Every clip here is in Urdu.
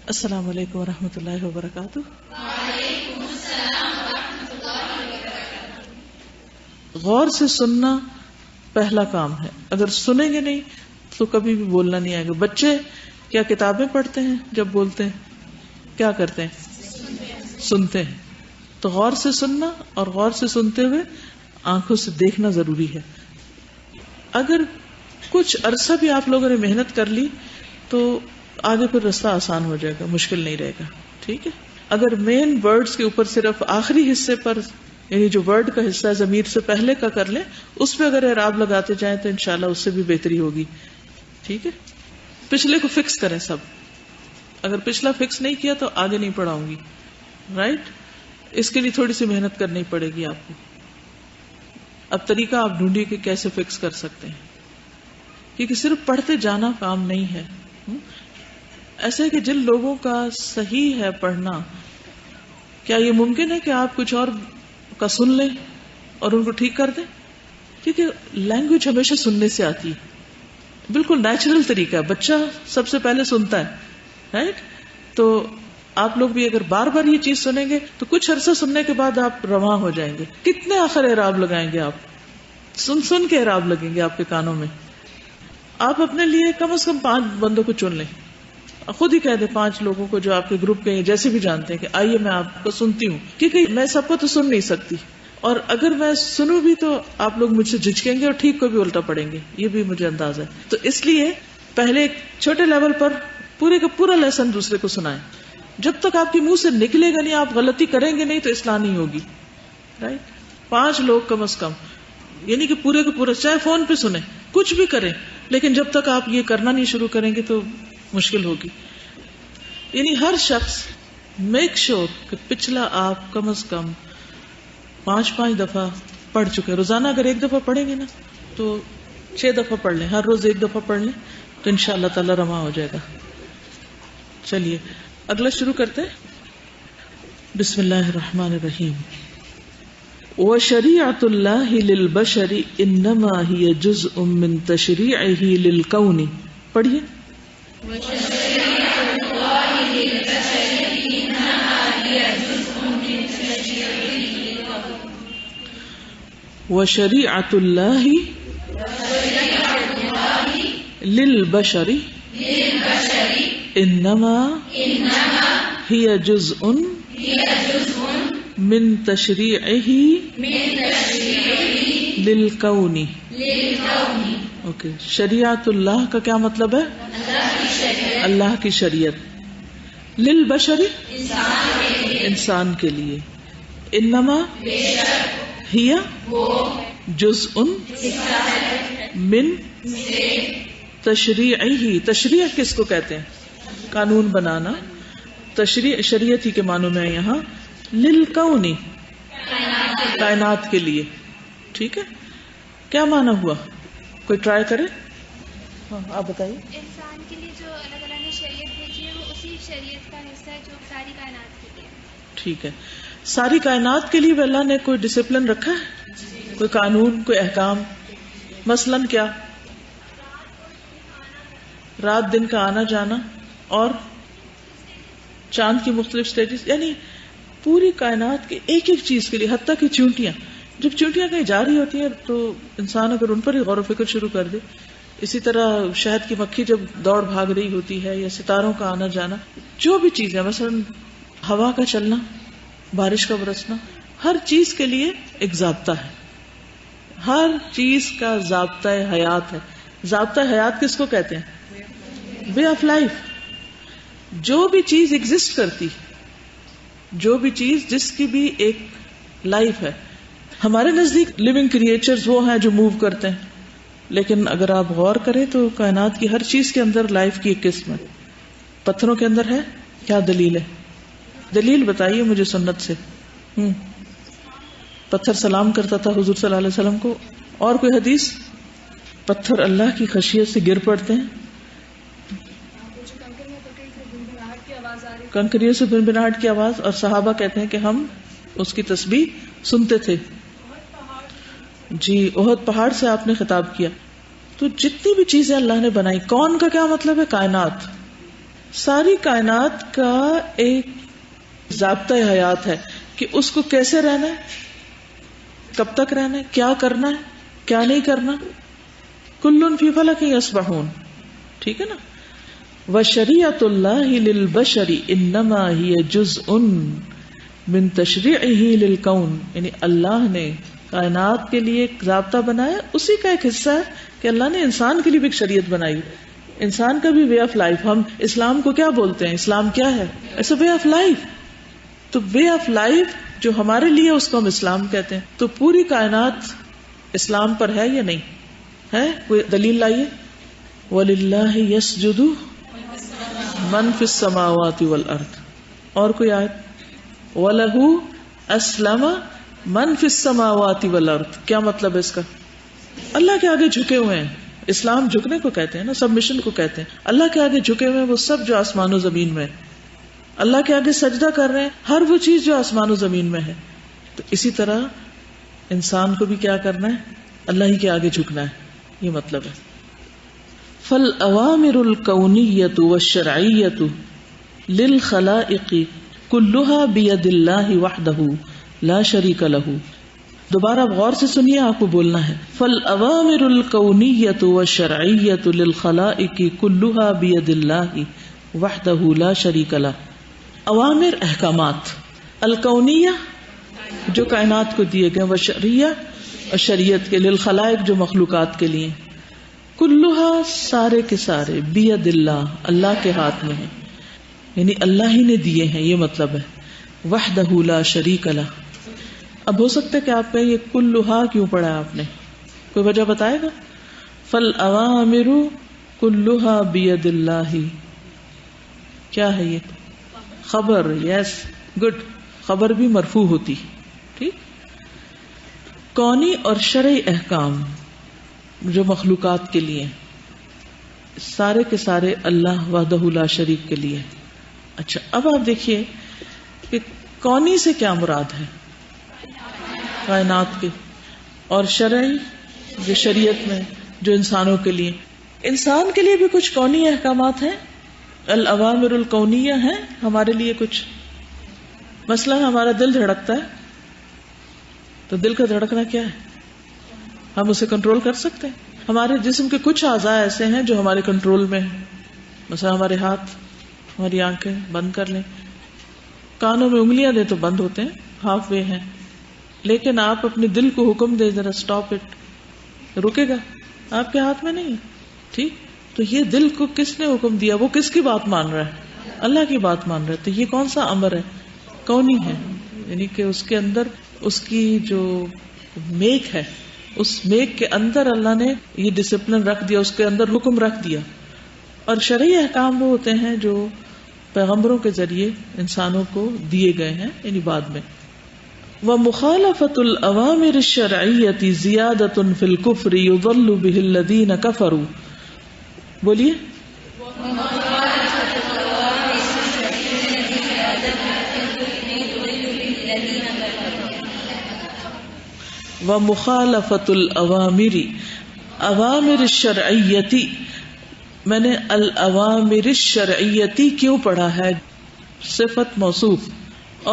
السلام علیکم ورحمۃ اللہ وبرکاتہ. وعلیکم السلام ورحمۃ اللہ وبرکاتہ. غور سے سننا پہلا کام ہے. اگر سنیں گے نہیں تو کبھی بھی بولنا نہیں آئے گا. بچے کیا کتابیں پڑھتے ہیں؟ جب بولتے ہیں کیا کرتے ہیں؟ سنتے ہیں. تو غور سے سننا اور غور سے سنتے ہوئے آنکھوں سے دیکھنا ضروری ہے. اگر کچھ عرصہ بھی آپ لوگوں نے محنت کر لی تو آگے پھر راستہ آسان ہو جائے گا، مشکل نہیں رہے گا. ٹھیک ہے. اگر مین ورڈز کے اوپر صرف آخری حصے پر، یعنی جو ورڈ کا حصہ ہے ضمیر سے پہلے کا کر لیں، اس پہ اگر اعراب لگاتے جائیں تو انشاءاللہ اس سے بھی بہتری ہوگی. ٹھیک ہے. پچھلے کو فکس کریں سب. اگر پچھلا فکس نہیں کیا تو آگے نہیں پڑھاؤں گی. رائٹ. اس کے لیے تھوڑی سی محنت کرنی پڑے گی آپ کو. اب طریقہ آپ ڈھونڈیے کہ کیسے فکس کر سکتے ہیں، کیونکہ صرف پڑھتے جانا کام نہیں ہے. ایسے کہ جن لوگوں کا صحیح ہے پڑھنا، کیا یہ ممکن ہے کہ آپ کچھ اور کا سن لیں اور ان کو ٹھیک کر دیں؟ کیونکہ لینگویج ہمیشہ سننے سے آتی ہے. بالکل نیچرل طریقہ ہے. بچہ سب سے پہلے سنتا ہے. رائٹ. تو آپ لوگ بھی اگر بار بار یہ چیز سنیں گے تو کچھ عرصہ سننے کے بعد آپ رواں ہو جائیں گے. کتنے آخر اعراب لگائیں گے آپ؟ سن سن کے اعراب لگیں گے آپ کے کانوں میں. آپ اپنے لیے کم از کم 5 بندوں کو چن لیں. خود ہی کہہ دیں 5 لوگوں کو جو آپ کے گروپ کے جیسے بھی جانتے ہیں کہ آئیے میں آپ کو سنتی ہوں، کیونکہ میں سب کو تو سن نہیں سکتی، اور اگر میں سنوں بھی تو آپ لوگ مجھ سے جھجکیں گے اور ٹھیک کو بھی الٹا پڑیں گے. یہ بھی مجھے اندازہ ہے. تو اس لیے پہلے ایک چھوٹے لیول پر پورے کا پورا لیسن دوسرے کو سنائیں. جب تک آپ کے منہ سے نکلے گا نہیں، آپ غلطی کریں گے نہیں، تو اصلاح نہیں ہوگی. رائٹ. 5 لوگ کم از کم، یعنی کہ پورے کا پورا، چاہے فون پہ سنیں، کچھ بھی کریں، لیکن جب تک آپ یہ کرنا نہیں شروع کریں گے تو مشکل ہوگی. یعنی ہر شخص میک شور کہ پچھلا آپ کم از کم 5 دفعہ پڑھ چکے. روزانہ اگر 1 دفعہ پڑھیں گے نا تو 6 دفعہ پڑھ لیں. ہر روز 1 دفعہ پڑھ لیں تو انشاءاللہ تعالی رواں ہو جائے گا. چلیے اگلا شروع کرتے ہیں. بسم اللہ الرحمن الرحیم. وَشَرِيعَةُ اللَّهِ لِلْبَشَرِ إِنَّمَا هِيَ جُزْءٌ مِّن تَشْرِيعِهِ لِلْكَوْنِ. پڑھیے. وَشَرِيعَةُ اللَّهِ لِلْبَشَرِ إِنَّمَا هِيَ جُزْءٌ من تشریعہ للکون. اوکے. شریعت اللہ کا کیا مطلب ہے؟ اللہ کی شریعت. للبشر انسان کے لیے. انما ہی جزء من تشریعہ. تشریع کس کو کہتے ہیں؟ قانون بنانا. تشریع شریعت ہی کے معنوں میں یہاں. للکونی کائنات کے لیے. ٹھیک ہے. کیا معنی ہوا؟ کوئی ٹرائی کرے. ہاں آپ بتائیے. انسان کے لیے جو اللہ تعالیٰ نے شریعت بھیجی ہے وہ اسی شریعت کا حصہ ہے جو ساری کائنات کے لیے. ٹھیک ہے. ساری کائنات کے لیے اللہ نے کوئی ڈسپلن رکھا ہے، کوئی قانون، کوئی احکام. مثلاً کیا؟ رات دن کا آنا جانا اور چاند کی مختلف سٹیجز. یعنی پوری کائنات کی ایک ایک چیز کے لیے، حتیٰ کہ چونٹیاں، جب چونٹیاں کہیں جا رہی ہوتی ہیں تو انسان اگر ان پر ہی غور و فکر شروع کر دے. اسی طرح شہد کی مکھی جب دوڑ بھاگ رہی ہوتی ہے، یا ستاروں کا آنا جانا، جو بھی چیزیں، مثلا ہوا کا چلنا، بارش کا برسنا، ہر چیز کے لیے ایک ضابطہ ہے. ہر چیز کا ضابطہ حیات ہے. ضابطہ حیات کس کو کہتے ہیں؟ Way of life. جو بھی چیز ایگزسٹ کرتی، جو بھی چیز جس کی بھی ایک لائف ہے. ہمارے نزدیک لیونگ کریچرز وہ ہیں جو موو کرتے ہیں، لیکن اگر آپ غور کریں تو کائنات کی ہر چیز کے اندر لائف کی ایک قسم ہے. پتھروں کے اندر ہے. کیا دلیل ہے؟ دلیل بتائیے مجھے سنت سے. پتھر سلام کرتا تھا حضور صلی اللہ علیہ وسلم کو. اور کوئی حدیث؟ پتھر اللہ کی خشیت سے گر پڑتے ہیں. کنکریوں سے بنبناہٹ کی آواز، اور صحابہ کہتے ہیں کہ ہم اس کی تسبیح سنتے تھے. جی احد پہاڑ سے آپ نے خطاب کیا. تو جتنی بھی چیزیں اللہ نے بنائی، کون کا کیا مطلب ہے؟ کائنات. ساری کائنات کا ایک ضابطۂ حیات ہے کہ اس کو کیسے رہنا ہے، کب تک رہنا ہے، کیا کرنا ہے، کیا نہیں کرنا. کل فی فلک یسبحون. ٹھیک ہے نا. وشریعۃ اللہ للبشر انما ہی جزء من تشریعہ للکون. یعنی اللہ نے کائنات کے لیے ایک ضابطہ بنایا، اسی کا ایک حصہ ہے کہ اللہ نے انسان کے لیے بھی ایک شریعت بنائی، انسان کا بھی وے آف لائف. ہم اسلام کو کیا بولتے ہیں؟ اسلام کیا ہے؟ ایسا وے آف لائف. تو وے آف لائف جو ہمارے لیے اس کو ہم اسلام کہتے ہیں. تو پوری کائنات اسلام پر ہے یا نہیں ہے؟ کوئی دلیل لائیے. وَلِلَّهِ يَسْجُدُ مَن فِي السَّمَاوَاتِ وَالْأَرْضِ. اور کوئی آیت؟ وَلَهُ أَسْلَمَ مَن فِي السَّمَاوَاتِ وَالْأَرْضِ. کیا مطلب ہے اس کا؟ اللہ کے آگے جھکے ہوئے ہیں. اسلام جھکنے کو کہتے ہیں نا، سبمیشن کو کہتے ہیں. اللہ کے آگے جھکے ہوئے ہیں وہ سب جو آسمان و زمین میں ہے. اللہ کے آگے سجدہ کر رہے ہیں ہر وہ چیز جو آسمان و زمین میں ہے. تو اسی طرح انسان کو بھی کیا کرنا ہے؟ اللہ ہی کے آگے جھکنا ہے. یہ مطلب ہے. فالأوامر الكونية والشرعية للخلائق كلها بيد الله وحده لا شريك له. دوبارہ غور سے سنیے، آپ کو بولنا ہے. فالأوامر الكونية والشرعية للخلائق كلها بيد الله وحده لا شريك له. اوامر احکامات، الکونیہ جو کائنات کو دیے گئے، والشرعیہ اور شریعت کے، للخلائق جو مخلوقات کے لیے، کلھا سارے کے سارے، بید اللہ اللہ کے ہاتھ میں ہیں، یعنی اللہ ہی نے دیے ہیں. یہ مطلب ہے. وحدہ لا شریک لہ. اب ہو سکتا ہے کہ آپ کہیں یہ کلھا کیوں پڑھا ہے آپ نے، کوئی وجہ بتائے گا؟ فالأوامر کلھا بید اللہ. کیا ہے یہ؟ خبر. Yes good. خبر بھی مرفوع ہوتی. ٹھیک. کونی اور شرعی احکام جو مخلوقات کے لیے سارے کے سارے اللہ وحدہ لا شریک کے لیے. اچھا اب آپ دیکھیے کہ کونی سے کیا مراد ہے؟ کائنات کے. اور شرعی جو شریعت میں جو انسانوں کے لیے، انسان کے لیے بھی کچھ کونی احکامات ہیں. الاوامر الکونیہ ہیں ہمارے لیے کچھ. مثلا ہمارا دل دھڑکتا ہے تو دل کا دھڑکنا کیا ہے؟ ہم اسے کنٹرول کر سکتے ہیں. ہمارے جسم کے کچھ اعضاء ایسے ہیں جو ہمارے کنٹرول میں ہیں. مثلا ہمارے ہاتھ، ہماری آنکھیں بند کر لیں، کانوں میں انگلیاں دیں تو بند ہوتے ہیں، ہاف وے ہیں. لیکن آپ اپنے دل کو حکم دے ذرا اسٹاپ اٹ، رکے گا؟ آپ کے ہاتھ میں نہیں ہے. ٹھیک. تو یہ دل کو کس نے حکم دیا؟ وہ کس کی بات مان رہا ہے؟ اللہ کی بات مان رہا ہے. تو یہ کون سا امر ہے؟ کونی ہے. یعنی کہ اس کے اندر اس کی جو میک ہے، اس میک کے اندر اللہ نے یہ ڈسپلن رکھ دیا، اس کے اندر حکم رکھ دیا. اور شرعی احکام وہ ہوتے ہیں جو پیغمبروں کے ذریعے انسانوں کو دیے گئے ہیں، یعنی بعد میں. وَمُخَالَفَةُ الْأَوَامِرِ الشَّرْعِيَّةِ زِيَادَةٌ فِي الْكُفْرِ يُضَلُّ بِهِ الَّذِينَ كَفَرُوا. بولیے. وَمُخَالَفَةُ الْأَوَامِرِ اوامر الشرعیتی. میں نے الاوامر الشرعیتی کیوں پڑھا ہے؟ صفت موصوف،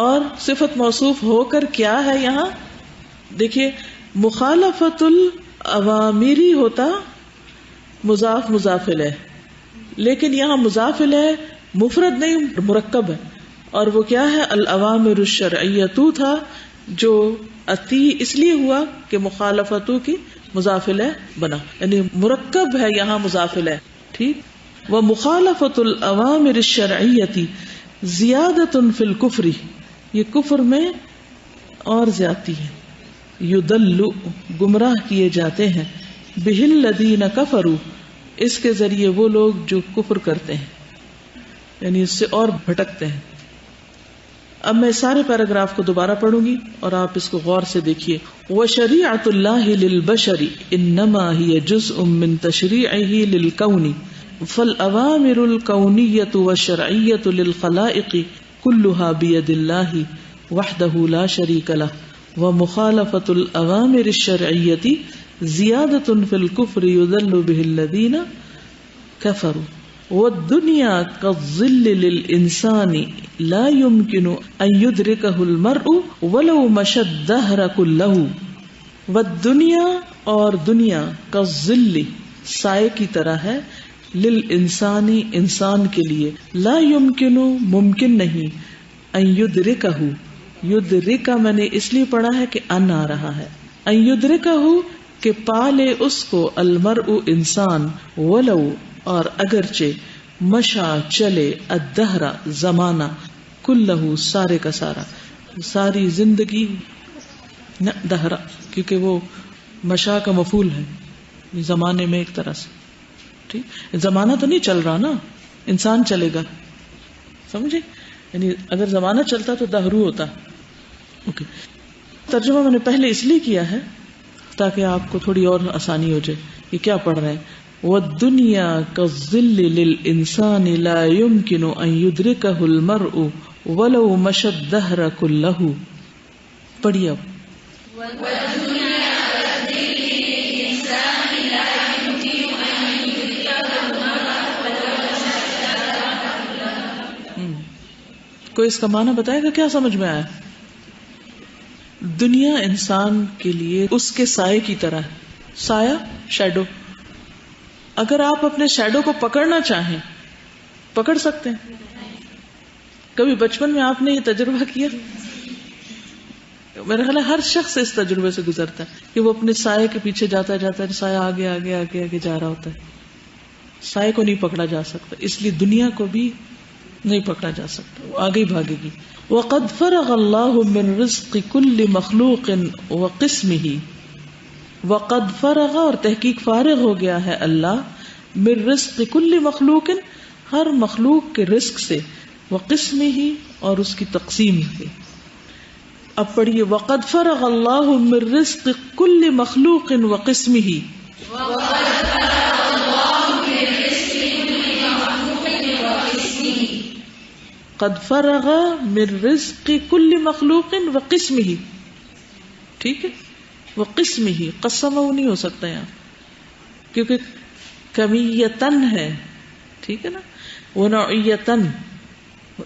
اور صفت موصوف ہو کر کیا ہے یہاں؟ دیکھیے مخالفت الاوامری ہوتا مضاف مضاف الیہ، لیکن یہاں مضاف الیہ مفرد نہیں مرکب ہے. اور وہ کیا ہے؟ الاوامر الشرعیتو تھا، جو اتی اس لیے ہوا کہ مخالفتو کی مضاف الیہ بنا، یعنی مرکب ہے یہاں مضاف الیہ. ٹھیک. ومخالفت الاوامر الشرعیتی زیادۃ فی الکفر، یہ کفر میں اور زیادتی ہے. یضل گمراہ کیے جاتے ہیں، بہ الذین کفروا اس کے ذریعے وہ لوگ جو کفر کرتے ہیں، یعنی اس سے اور بھٹکتے ہیں. اب میں سارے پیراگراف کو دوبارہ پڑھوں گی اور آپ اس کو غور سے دیکھیے. وَشَرِيعَةُ اللَّهِ لِلْبَشَرِ إِنَّمَا هِيَ جُزْءٌ مِّن تَشْرِيعِهِ لِلْكَوْنِ فَالْأَوَامِرُ الْكَوْنِيَّةُ وَالشَّرْعِيَّةُ لِلْخَلَائِقِ كُلُّهَا بِيَدِ اللَّهِ وَحْدَهُ لَا شَرِيكَ لَهُ وَمُخَالَفَةُ الْأَوَامِرِ الشَّرْعِيَّةِ زِيَادَةٌ فِي الْكُفْرِ يُضَلُّ بِهِ الَّذِينَ كَفَرُوا والدنيا كالظل للإنسان لا يمكن أن يدركه المرء ولو مشى الدهر كله والدنيا اور دنیا كالظل سائے کی طرح ہے للانسانی انسان کے لیے لا يمكن ممکن نہیں ان يدركه يدرك میں نے اس لیے پڑھا ہے کہ ان آ رہا ہے ان يدركه کہ پالے اس کو المرء انسان ولو اور اگرچہ مشا چلے الدہرا زمانہ کلہ سارے کا سارا ساری زندگی نہ دہرا کیونکہ وہ مشا کا مفعول ہے زمانے میں ایک طرح سے ٹھیک زمانہ تو نہیں چل رہا نا انسان چلے گا سمجھے یعنی اگر زمانہ چلتا تو دہرو ہوتا اوکے ترجمہ میں نے پہلے اس لیے کیا ہے تاکہ آپ کو تھوڑی اور آسانی ہو جائے یہ کیا پڑھ رہے ہیں وَالدُّنْيَا كَالظِّلِّ لِلْإِنسَانِ لَا يُمْكِنُ أَن يُدْرِكَهُ الْمَرْءُ وَلَوْ مَشَى الدَّهْرَ كُلَّهُ پڑھیے اب کوئی اس کا معنی بتائے گا کیا سمجھ میں آیا دنیا انسان کے لیے اس کے سائے کی طرح ہے سایہ شیڈو اگر آپ اپنے شیڈو کو پکڑنا چاہیں پکڑ سکتے ہیں کبھی بچپن میں آپ نے یہ تجربہ کیا میرا خیال ہے ہر شخص اس تجربے سے گزرتا ہے کہ وہ اپنے سائے کے پیچھے جاتا ہے سایہ آگے آگے آگے آگے جا رہا ہوتا ہے سائے کو نہیں پکڑا جا سکتا اس لیے دنیا کو بھی نہیں پکڑا جا سکتا وہ آگے ہی بھاگے گی وَقَدْ فَرَغَ اللَّهُ مِن رِزْقِ كُلِّ مَخْلُوقٍ وَقِسْمِهِ وَقَدْ فَرَغَ اور تحقیق فارغ ہو گیا ہے اللہ من رزق كُلِّ مخلوق ہر مخلوق کے رزق سے وَقِسْمِهِ اور اس کی تقسیم سے اب پڑھیے وَقَدْ فَرَغَ اللَّهُ مِن رِزْقِ كُلِّ مَخْلُوقٍ وَقِسْمِهِ قد فرغ من رزق كل مخلوق وقسمه ٹھیک ہے وقسمه قسمه نہیں ہو سکتا یہاں کیونکہ کمیتن ہے ٹھیک ہے نا وہ نوعیتن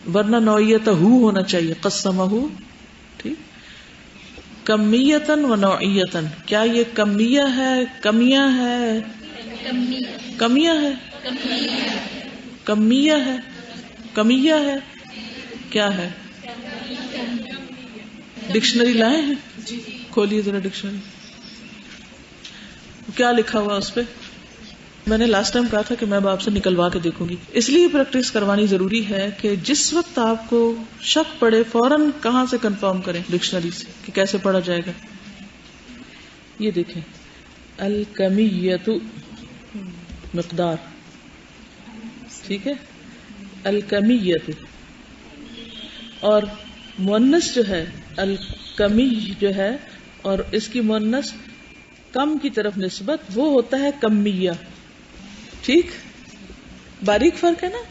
ورنہ نوعیتہ ہونا چاہیے قسمه ٹھیک کمیتن و نوعیتن کیا یہ کمیہ ہے کمیہ ہے کمیہ ہے کمیہ ہے کمیہ ہے کیا ہے ڈکشنری لائے ہیں کھولیے ذرا ڈکشنری کیا لکھا ہوا اس پہ میں نے لاسٹ ٹائم کہا تھا کہ میں آپ سے نکلوا کے دیکھوں گی اس لیے پریکٹس کروانی ضروری ہے کہ جس وقت آپ کو شک پڑے فوراً کہاں سے کنفرم کریں ڈکشنری سے کہ کیسے پڑھا جائے گا یہ دیکھیں الکمیت مقدار ٹھیک ہے الکمیت اور مؤنث جو ہے الکمی جو ہے اور اس کی مؤنث کم کی طرف نسبت وہ ہوتا ہے کمیہ ٹھیک باریک فرق ہے نا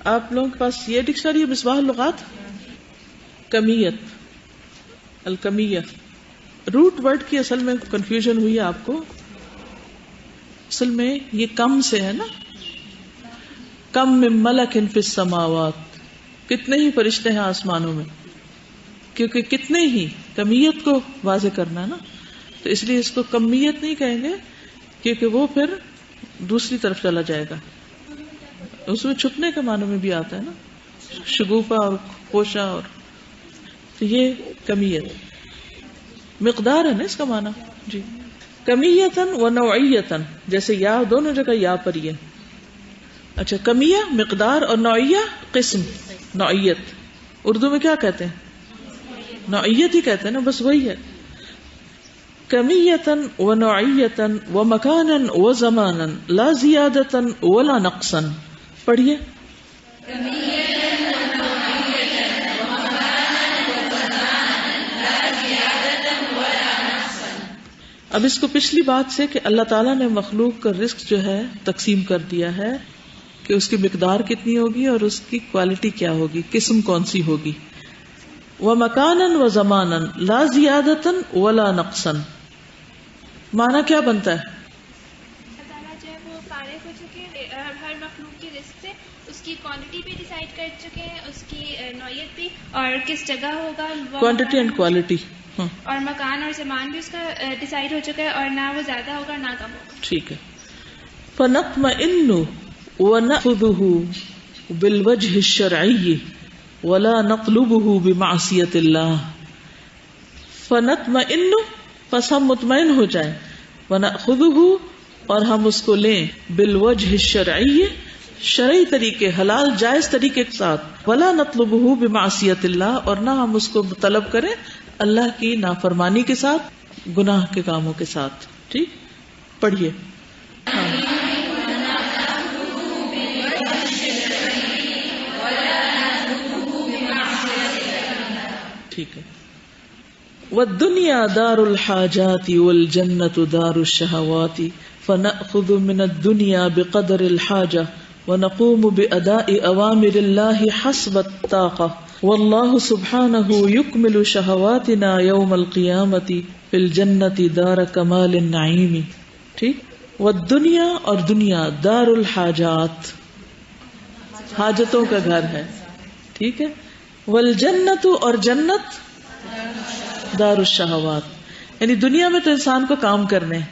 آپ لوگوں کے پاس یہ ڈکشنری ہے مصباح اللغات کمیت الکمیہ روٹ ورڈ کی اصل میں کنفیوژن ہوئی ہے آپ کو اصل میں یہ کم سے ہے نا کم من ملک فی السماوات کتنے ہی فرشتے ہیں آسمانوں میں کیونکہ کتنے ہی کمیت کو واضح کرنا ہے نا تو اس لیے اس کو کمیت نہیں کہیں گے کیونکہ وہ پھر دوسری طرف چلا جائے گا اس میں چھپنے کے معنوں میں بھی آتا ہے نا شگوفہ اور پوشا اور تو یہ کمیت مقدار ہے نا اس کا معنی جی کمیتن و نوعیتن جیسے یا دونوں جگہ یا پر ہی ہے اچھا کمیہ مقدار اور نوعیہ قسم نوعیت اردو میں کیا کہتے ہیں نوعیت ہی کہتے ہیں نا بس وہی ہے کمیتن و نوعیتن و مکانن و زمانن لا زیادتن ولا نقصن پڑھیے اب اس کو پچھلی بات سے کہ اللہ تعالیٰ نے مخلوق کا رزق جو ہے تقسیم کر دیا ہے کہ اس کی مقدار کتنی ہوگی اور اس کی کوالٹی کیا ہوگی قسم کون سی ہوگی وَمَكَانًا وَزَمَانًا لَا زِيَادَةً وَلَا نَقْصًا معنی کیا بنتا ہے اللہ تعالیٰ جو ہے وہ فارغ ہو چکے ہر مخلوق کی کوانٹٹی بھی ڈیسائیڈ کر چکے ہیں، اس کی نوعیت بھی، اور کس جگہ ہوگا وہ کوانٹٹی اینڈ کوالٹی. اور مکان اور زمان بھی اس کا ڈیسائیڈ ہو چکا ہے، اور نہ وہ زیادہ ہوگا نہ کم ہوگا. ٹھیک ہے. فنطمئن ونأخذه بالوجه الشرعی ولا نطلبه بمعصیت اللہ. فنطمئن، پس ہم مطمئن ہو جائیں، ونأخذه، اور ہم اس کو لیں، بالوجہ الشرعی، شرعی طریقے، حلال جائز طریقے کے ساتھ، ولا نطلبه بمعصیت اللہ، اور نہ ہم اس کو طلب کریں اللہ کی نافرمانی کے ساتھ، گناہ کے کاموں کے ساتھ. ٹھیک، پڑھیے. ٹھیک ہے. والدنیا دار الحاجات والجنة دار الشہوات فنأخذ من الدنیا بقدر الحاجة ونقوم بأداء أوامر الله حسب الطاقة والله سبحانه يكمل شهواتنا يوم القيامة في الجنة دار كمال النعيم. ٹھیک. والدنیا، اور دنیا، دار الحاجات، حاجتوں کا گھر ہے. ٹھیک ہے. والجنت، اور جنت، دار الشہوات، یعنی دنیا میں تو انسان کو کام کرنے ہیں،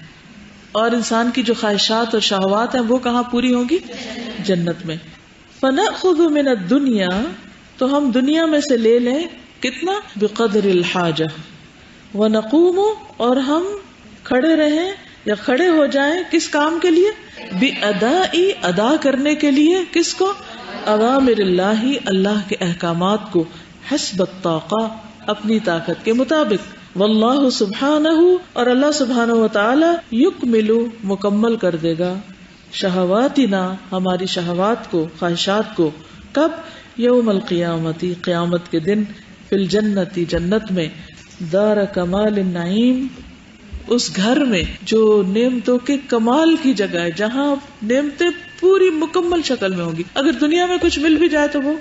اور انسان کی جو خواہشات اور شہوات ہیں وہ کہاں پوری ہوں گی؟ جنت میں. فنأخذ من الدنیا، تو ہم دنیا میں سے لے لیں کتنا؟ بقدر الحاجہ. ونقوم، اور ہم کھڑے رہیں یا کھڑے ہو جائیں کس کام کے لیے؟ بأداء، ادا کرنے کے لیے، کس کو؟ اوامر اللہ، اللہ کے احکامات کو، حسب الطاقہ، اپنی طاقت کے مطابق. واللہ سبحانہ، اور اللہ سبحانہ و تعالی، یکمل، مکمل کر دے گا، شہواتنا، ہماری شہوات کو، خواہشات کو. کب؟ یوم القیامت، قیامت کے دن، فی الجنت، جنت میں، دار کمال النعیم، اس گھر میں جو نعمتوں کے کمال کی جگہ ہے، جہاں نعمتیں پوری مکمل شکل میں ہوں گی. اگر دنیا میں کچھ مل بھی جائے تو وہ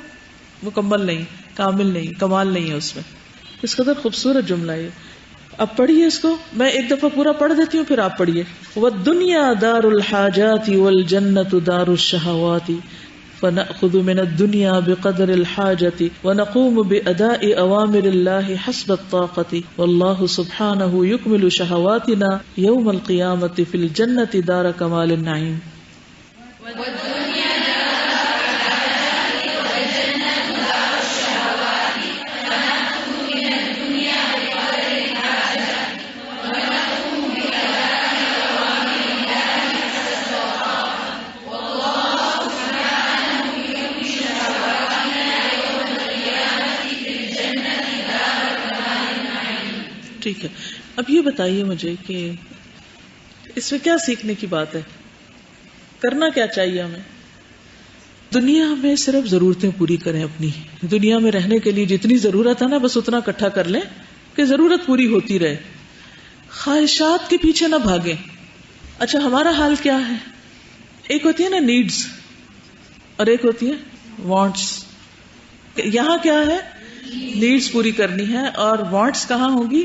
مکمل نہیں، کامل نہیں، کمال نہیں ہے اس میں. اس قدر خوبصورت جملہ ہے. اب پڑھیے اس کو، میں ایک دفعہ پورا پڑھ دیتی ہوں، پھر آپ پڑھیے. والدنیا دار الحاجات والجنت دار الشہوات فنأخذ من الدنیا بقدر الحاجت ونقوم بأداء اوامر اللہ حسب الطاقت واللہ سبحانہ یکمل شہواتنا یوم القیامت فی الجنت دار کمال النعیم. ٹھیک ہے. اب یہ بتائیے مجھے کہ اس میں کیا سیکھنے کی بات ہے؟ کرنا کیا چاہیے ہمیں؟ دنیا میں صرف ضرورتیں پوری کریں اپنی. دنیا میں رہنے کے لیے جتنی ضرورت ہے نا، بس اتنا اکٹھا کر لیں کہ ضرورت پوری ہوتی رہے. خواہشات کے پیچھے نہ بھاگیں. اچھا، ہمارا حال کیا ہے؟ ایک ہوتی ہے نا نیڈز، اور ایک ہوتی ہے وانٹس. یہاں کیا ہے؟ نیڈز پوری کرنی ہے، اور وانٹس کہاں ہوگی؟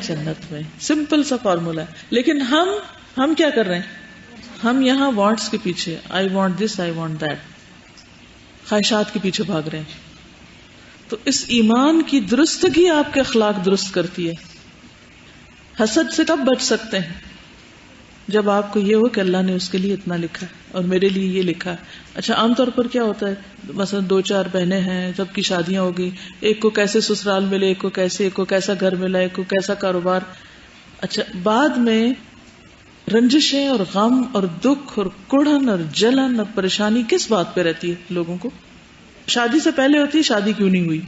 جنت میں. سمپل سا فارمولا ہے. لیکن ہم کیا کر رہے ہیں؟ ہم یہاں وانٹس کے پیچھے، I want this, I want that, خواہشات کے پیچھے بھاگ رہے ہیں. تو اس ایمان کی درستگی آپ کے اخلاق درست کرتی ہے. حسد سے کب بچ سکتے ہیں؟ جب آپ کو یہ ہو کہ اللہ نے اس کے لیے اتنا لکھا ہے اور میرے لیے یہ لکھا ہے. اچھا، عام طور پر کیا ہوتا ہے، مثلا 2-4 بہنیں ہیں، سب کی شادیاں ہو گئی، ایک کو کیسے سسرال ملے، ایک کو کیسا گھر ملا، ایک کو کیسا کاروبار. اچھا، بعد میں رنجشیں اور غم اور دکھ اور کڑھن اور جلن اور پریشانی کس بات پہ رہتی ہے لوگوں کو؟ شادی سے پہلے ہوتی ہے شادی کیوں نہیں ہوئی،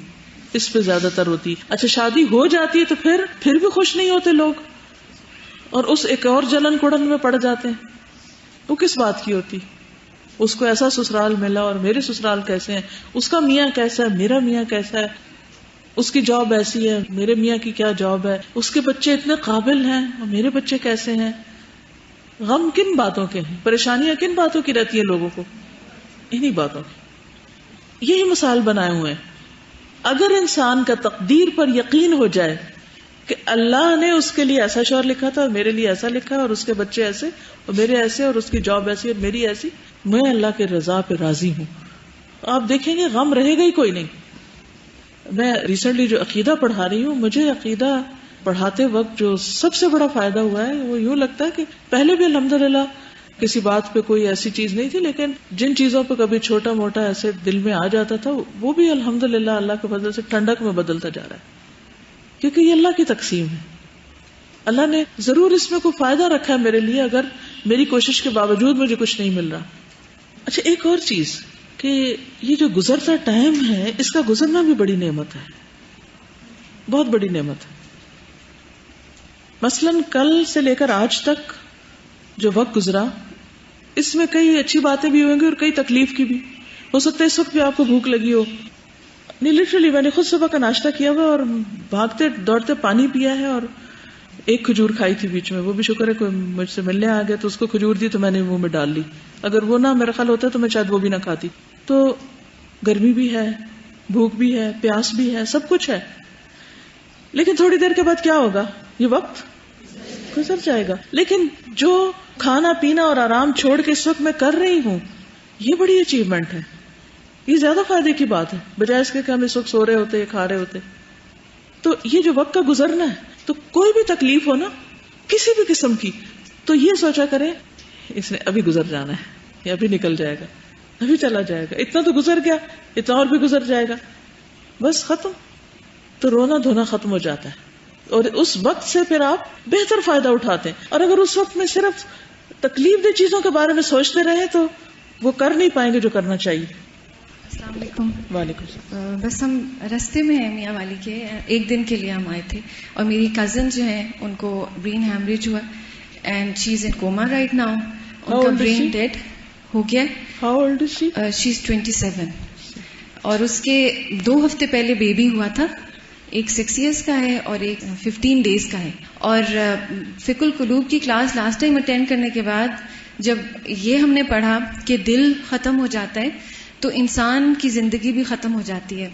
اس پہ زیادہ تر ہوتی. اچھا، شادی ہو جاتی ہے تو پھر بھی خوش نہیں ہوتے لوگ، اور اس ایک اور جلن کڑن میں پڑ جاتے ہیں. وہ کس بات کی ہوتی؟ اس کو ایسا سسرال ملا اور میرے سسرال کیسے ہیں، اس کا میاں کیسا ہے، میرا میاں کیسا ہے، اس کی جاب ایسی ہے، میرے میاں کی کیا جاب ہے، اس کے بچے اتنے قابل ہیں اور میرے بچے کیسے ہیں. غم کن باتوں کے ہیں، پریشانیاں کن باتوں کی رہتی ہیں لوگوں کو؟ انہی باتوں کی. یہی مثال بنائے ہوئے ہیں. اگر انسان کا تقدیر پر یقین ہو جائے کہ اللہ نے اس کے لیے ایسا شوہر لکھا تھا اور میرے لیے ایسا لکھا ہے، اور اس کے بچے ایسے اور میرے ایسے اور اس کی جاب ایسی اور میری ایسی، میں اللہ کے رضا پہ راضی ہوں، آپ دیکھیں گے غم رہے گا ہی کوئی نہیں. میں ریسنٹلی جو عقیدہ پڑھا رہی ہوں، مجھے عقیدہ پڑھاتے وقت جو سب سے بڑا فائدہ ہوا ہے وہ یوں لگتا ہے کہ پہلے بھی الحمدللہ کسی بات پہ کوئی ایسی چیز نہیں تھی، لیکن جن چیزوں پہ کبھی چھوٹا موٹا ایسے دل میں آ جاتا تھا وہ بھی الحمدللہ اللہ کے فضل سے ٹھنڈک میں بدلتا جا رہا ہے، کیونکہ یہ اللہ کی تقسیم ہے. اللہ نے ضرور اس میں کوئی فائدہ رکھا ہے میرے لیے، اگر میری کوشش کے باوجود مجھے کچھ نہیں مل رہا. اچھا، ایک اور چیز کہ یہ جو گزرتا ٹائم ہے اس کا گزرنا بھی بڑی نعمت ہے، بہت بڑی نعمت ہے. مثلاً کل سے لے کر آج تک جو وقت گزرا، اس میں کئی اچھی باتیں بھی ہوئیں گی اور کئی تکلیف کی بھی. ہو سکتا ہے اس وقت بھی آپ کو بھوک لگی ہو. نہیں، لٹرلی میں نے خود صبح کا ناشتہ کیا ہوا اور بھاگتے دوڑتے پانی پیا ہے اور ایک کھجور کھائی تھی بیچ میں، وہ بھی شکر ہے کوئی مجھ سے ملنے آ گیا تو اس کو کھجور دی تو میں نے منہ میں ڈال لی. اگر وہ نہ میرا خیال ہوتا تو میں شاید وہ بھی نہ کھاتی. تو گرمی بھی ہے، بھوک بھی ہے، پیاس بھی ہے، سب کچھ ہے. لیکن تھوڑی دیر کے بعد کیا ہوگا؟ یہ وقت گزر جائے گا. لیکن جو کھانا پینا اور آرام چھوڑ کے اس وقت میں کر رہی ہوں، یہ بڑی اچیومنٹ ہے. یہ زیادہ فائدے کی بات ہے بجائے اس کے کہ ہم اس وقت سو رہے ہوتے کھا رہے ہوتے. تو یہ جو وقت کا گزرنا ہے، تو کوئی بھی تکلیف ہو نا کسی بھی قسم کی، تو یہ سوچا کریں اس نے ابھی گزر جانا ہے، یہ ابھی نکل جائے گا، ابھی چلا جائے گا. اتنا تو گزر گیا، اتنا اور بھی گزر جائے گا، بس ختم. تو رونا دھونا ختم ہو جاتا ہے اور اس وقت سے پھر آپ بہتر فائدہ اٹھاتے ہیں. اور اگر اس وقت میں صرف تکلیف دہ چیزوں کے بارے میں سوچتے رہیں تو وہ کر نہیں پائیں گے جو کرنا چاہیے. السلام علیکم. وعلیکم السلام. بس ہم رستے میں ہیں میاں والی کے، ایک دن کے لیے ہم آئے تھے اور میری کزن جو ہیں ان کو برین ہیمریج ہوا and she is in coma right now. ان کا برین ڈیڈ ہو گیا. ہاؤ اولڈ از شی؟ شی از 27 اور اس کے 2 ہفتے پہلے بیبی ہوا تھا. ایک 6 ایئرس کا ہے اور ایک 15 days کا ہے. اور فقہ القلوب کی کلاس لاسٹ ٹائم اٹینڈ کرنے کے بعد جب یہ ہم نے پڑھا کہ دل ختم ہو جاتا ہے تو انسان کی زندگی بھی ختم ہو جاتی ہے.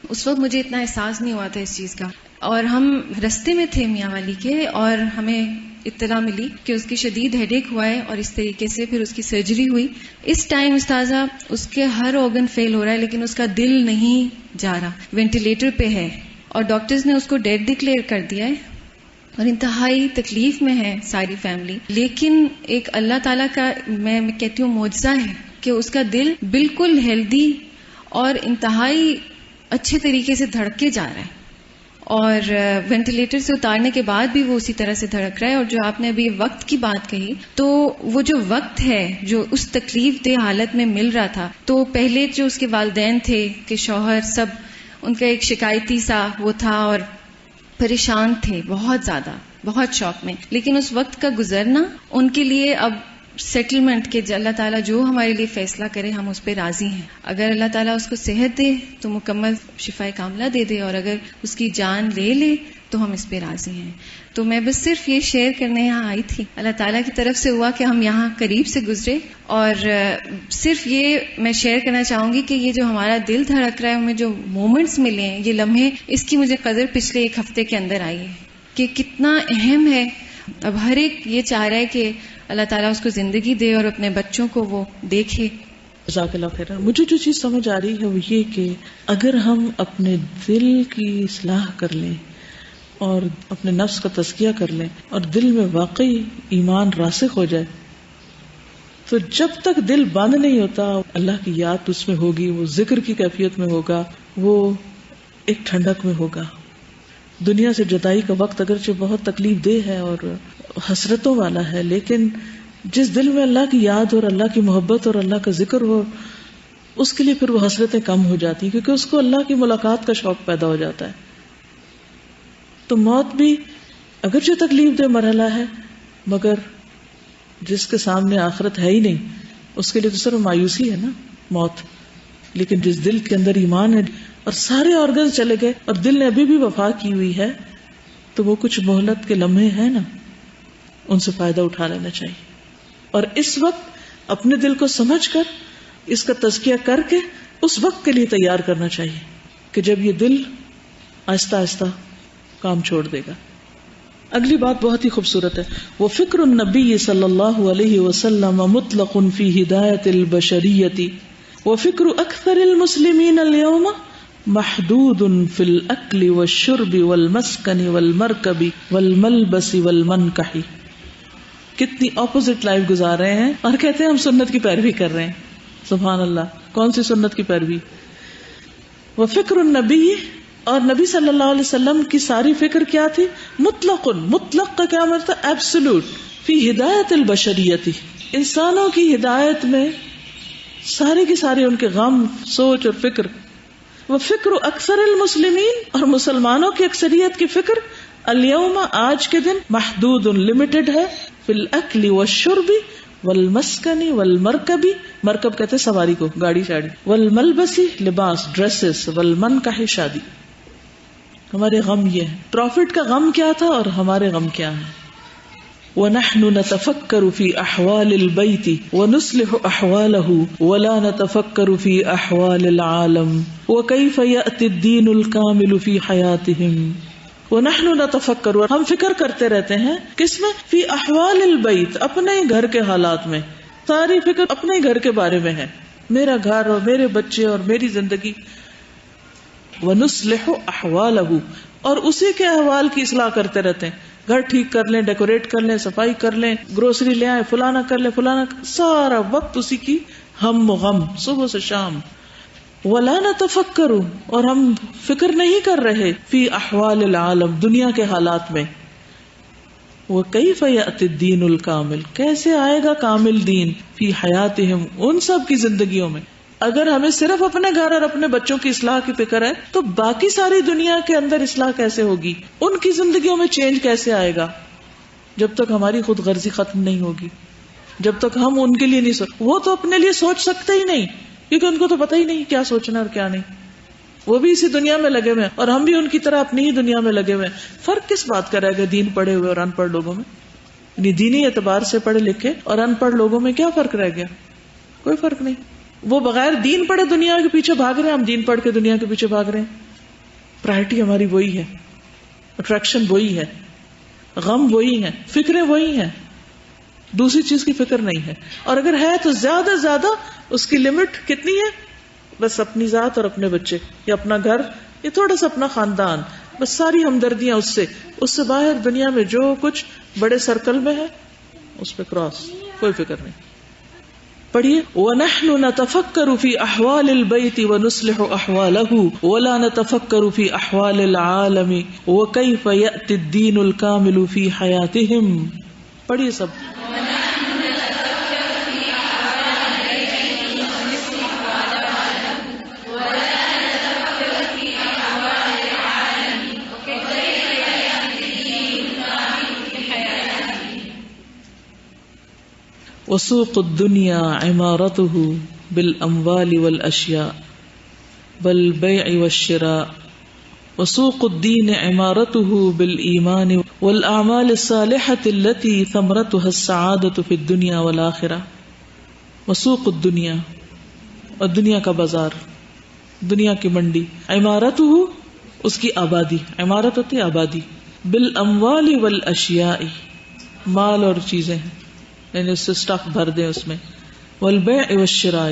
اس وقت مجھے اتنا احساس نہیں ہوا تھا اس چیز کا. اور ہم رستے میں تھے میاں والی کے اور ہمیں اطلاع ملی کہ اس کی شدید ہیڈ ایک ہوا ہے اور اس طریقے سے پھر اس کی سرجری ہوئی. اس ٹائم استاذہ اس کے ہر آرگن فیل ہو رہا ہے لیکن اس کا دل نہیں جا رہا، وینٹیلیٹر پہ ہے اور ڈاکٹرز نے اس کو ڈیڈ ڈکلیئر کر دیا ہے اور انتہائی تکلیف میں ہے ساری فیملی. لیکن ایک اللہ تعالیٰ کا میں کہتی ہوں معجزہ ہے کہ اس کا دل بالکل ہیلدی اور انتہائی اچھے طریقے سے دھڑک کے جا رہا ہے اور وینٹیلیٹر سے اتارنے کے بعد بھی وہ اسی طرح سے دھڑک رہا ہے. اور جو آپ نے ابھی وقت کی بات کہی تو وہ جو وقت ہے جو اس تکلیف دہ حالت میں مل رہا تھا، تو پہلے جو اس کے والدین تھے کہ شوہر سب ان کا ایک شکایتی سا وہ تھا اور پریشان تھے بہت زیادہ، بہت شوق میں. لیکن اس وقت کا گزرنا ان کے لیے اب سیٹلمنٹ کے اللہ تعالیٰ جو ہمارے لیے فیصلہ کرے ہم اس پہ راضی ہیں. اگر اللہ تعالیٰ اس کو صحت دے تو مکمل شفا کاملہ دے دے اور اگر اس کی جان لے لے تو ہم اس پہ راضی ہیں. تو میں بس صرف یہ شیئر کرنے یہاں آئی تھی. اللہ تعالیٰ کی طرف سے ہوا کہ ہم یہاں قریب سے گزرے اور صرف یہ میں شیئر کرنا چاہوں گی کہ یہ جو ہمارا دل دھڑک رہا ہے، ہمیں جو مومنٹس ملے ہیں، یہ لمحے، اس کی مجھے قدر پچھلے 1 ہفتے کے اندر آئی ہے کہ کتنا اہم ہے. اب ہر ایک یہ چاہ رہا ہے کہ اللہ تعالیٰ اس کو زندگی دے اور اپنے بچوں کو وہ دیکھے. جزاک اللہ خیر. مجھے جو چیز سمجھ آ رہی ہے وہ یہ کہ اگر ہم اپنے دل کی اصلاح کر لیں اور اپنے نفس کا تزکیہ کر لیں اور دل میں واقعی ایمان راسخ ہو جائے تو جب تک دل بند نہیں ہوتا اللہ کی یاد اس میں ہوگی، وہ ذکر کی کیفیت میں ہوگا، وہ ایک ٹھنڈک میں ہوگا. دنیا سے جدائی کا وقت اگرچہ بہت تکلیف دہ ہے اور حسرتوں والا ہے، لیکن جس دل میں اللہ کی یاد اور اللہ کی محبت اور اللہ کا ذکر ہو، اس کے لیے پھر وہ حسرتیں کم ہو جاتی ہیں کیونکہ اس کو اللہ کی ملاقات کا شوق پیدا ہو جاتا ہے. تو موت بھی اگرچہ تکلیف دہ مرحلہ ہے مگر جس کے سامنے آخرت ہے ہی نہیں اس کے لیے تو صرف مایوسی ہے نا موت. لیکن جس دل کے اندر ایمان ہے اور سارے آرگن چلے گئے اور دل نے ابھی بھی وفا کی ہوئی ہے تو وہ کچھ مہلت کے لمحے ہیں نا، ان سے فائدہ اٹھا لینا چاہیے. اور اس وقت اپنے دل کو سمجھ کر اس کا تزکیہ کر کے اس وقت کے لیے تیار کرنا چاہیے کہ جب یہ دل آہستہ آہستہ کام چھوڑ دے گا. اگلی بات بہت ہی خوبصورت ہے. وہ فکر النبی صلی اللہ علیہ وسلم مطلق فی ہدایت البشریت وفکر اکثر المسلمین اليوم محدود فی الاکل والشرب والمسکن والمرکب والملبس والمنکح. کتنی اپوزٹ لائف گزار رہے ہیں اور کہتے ہیں ہم سنت کی پیروی کر رہے ہیں. سبحان اللہ. کون سی سنت کی پیروی؟ وفکر النبی، اور نبی صلی اللہ علیہ وسلم کی ساری فکر کیا تھی؟ مطلق. مطلق کا کیا مطلب؟ ایبسولوٹ. فی ہدایت البشریتی، انسانوں کی ہدایت میں سارے کی سارے ان کے غم، سوچ اور فکر. وہ فکر اکثر المسلمین، اور مسلمانوں کی اکثریت کی فکر الیوم، آج کے دن، محدود، لمیٹڈ ہے، فی الاکل والشرب والمسکن والمرکب، مرکب کہتے سواری کو، گاڑی شاڑی، والملبس، لباس، ڈریسز، والمنکح، شادی. ہمارے غم یہ ہے. پروفٹ کا غم کیا تھا اور ہمارے غم کیا ہے؟ وَنَحْنُ نَتَفَكَّرُ فِي أَحْوَالِ الْبَيْتِ وَنُصْلِحُ أَحْوَالَهُ وَلَا نَتَفَكَّرُ فِي أَحْوَالِ الْعَالَمِ وَكَيْفَ يَأْتِي الدِّينُ الْكَامِلُ فِي حَيَاتِهِمْ. وَنَحْنُ نَتَفَكَّرُ، ہم فکر کرتے رہتے ہیں. کس میں؟ فی احوال البیت، اپنے گھر کے حالات میں. ساری فکر اپنے گھر کے بارے میں ہے، میرا گھر اور میرے بچے اور میری زندگی. وَنُصْلِحُ أَحْوَالَهُ، اور اسی کے احوال کی اصلاح کرتے رہتے ہیں. گھر ٹھیک کر لیں، ڈیکوریٹ کر لیں، صفائی کر لیں، گروسری لے آئیں، فلانا کر لیں، فلانا، سارا وقت اسی کی ہم و غم، صبح سے شام. وَلَا نَتَفَكَّرُ، اور ہم فکر نہیں کر رہے، فی احوال العالم، دنیا کے حالات میں. وَكَيْفَ يَأْتِي الدِّينُ الْكَامِلُ، کیسے آئے گا کامل دین، فی حیاتہم، ان سب کی زندگیوں میں. اگر ہمیں صرف اپنے گھر اور اپنے بچوں کی اصلاح کی فکر ہے تو باقی ساری دنیا کے اندر اصلاح کیسے ہوگی؟ ان کی زندگیوں میں چینج کیسے آئے گا؟ جب تک ہماری خود غرضی ختم نہیں ہوگی، جب تک ہم ان کے لیے نہیں سوچ. وہ تو اپنے لیے سوچ سکتے ہی نہیں، کیونکہ ان کو تو پتہ ہی نہیں کیا سوچنا اور کیا نہیں. وہ بھی اسی دنیا میں لگے ہوئے ہیں اور ہم بھی ان کی طرح اپنی ہی دنیا میں لگے ہوئے ہیں. فرق کس بات کا رہ گیا دین پڑھے ہوئے اور ان پڑھ لوگوں میں؟ یعنی دینی اعتبار سے پڑھے لکھے اور ان پڑھ لوگوں میں کیا فرق رہ گیا؟ کوئی فرق نہیں. وہ بغیر دین پڑھے دنیا کے پیچھے بھاگ رہے ہیں، ہم دین پڑھ کے دنیا کے پیچھے بھاگ رہے ہیں. پرائرٹی ہماری وہی ہے، اٹریکشن وہی ہے، غم وہی ہے، فکریں وہی ہیں، دوسری چیز کی فکر نہیں ہے. اور اگر ہے تو زیادہ سے زیادہ اس کی لمٹ کتنی ہے؟ بس اپنی ذات اور اپنے بچے، یا اپنا گھر، یا تھوڑا سا اپنا خاندان، بس ساری ہمدردیاں اس سے باہر دنیا میں جو کچھ بڑے سرکل میں ہے اس پہ کراس، کوئی فکر نہیں. پڑھیے. وَنَحْنُ نَتَفَكَّرُ فِي أَحْوَالِ الْبَيْتِ وَنُصْلِحُ أَحْوَالَهُ وَلَا نَتَفَكَّرُ فِي أَحْوَالِ الْعَالَمِ وَكَيْفَ يَأْتِي الدِّينُ الْكَامِلُ فِي حَيَاتِهِمْ. پڑھیے سب. وسوق الدنيا عمارته بالأموال والأشياء بالبيع والشراء وسوق الدين عمارته بالإيمان والأعمال الصالحة التي ثمرتها السعادة في الدنيا والآخرة. وسوق الدنيا، اور دنیا کا بازار، دنیا کی منڈی. عمارته، اس کی آبادی، عمارت ہوتی آبادی. بالاموال والاشیاء، مال اور چیزیں ہیں، یعنی اس سے سٹاک بھر دیں اس میں. والبیع والشراء،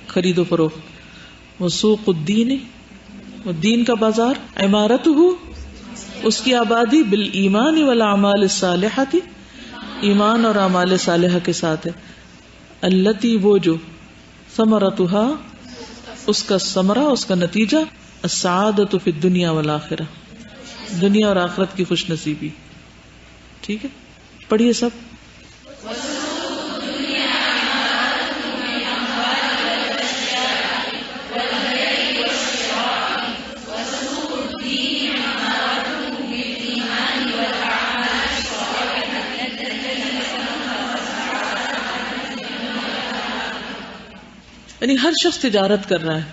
خرید و فروخت. وسوق الدین، دین کا بازار. عمارته، اس کی آبادی. بالایمان والاعمال الصالحۃ، ایمان اور اعمال صالحہ کے ساتھ ہے. التی، وہ جو. ثمرتها، اس کا ثمرہ، اس کا نتیجہ. السعادۃ فی الدنیا والآخرہ، دنیا اور آخرت کی خوش نصیبی. ٹھیک ہے، پڑھیے سب. یعنی ہر شخص تجارت کر رہا ہے،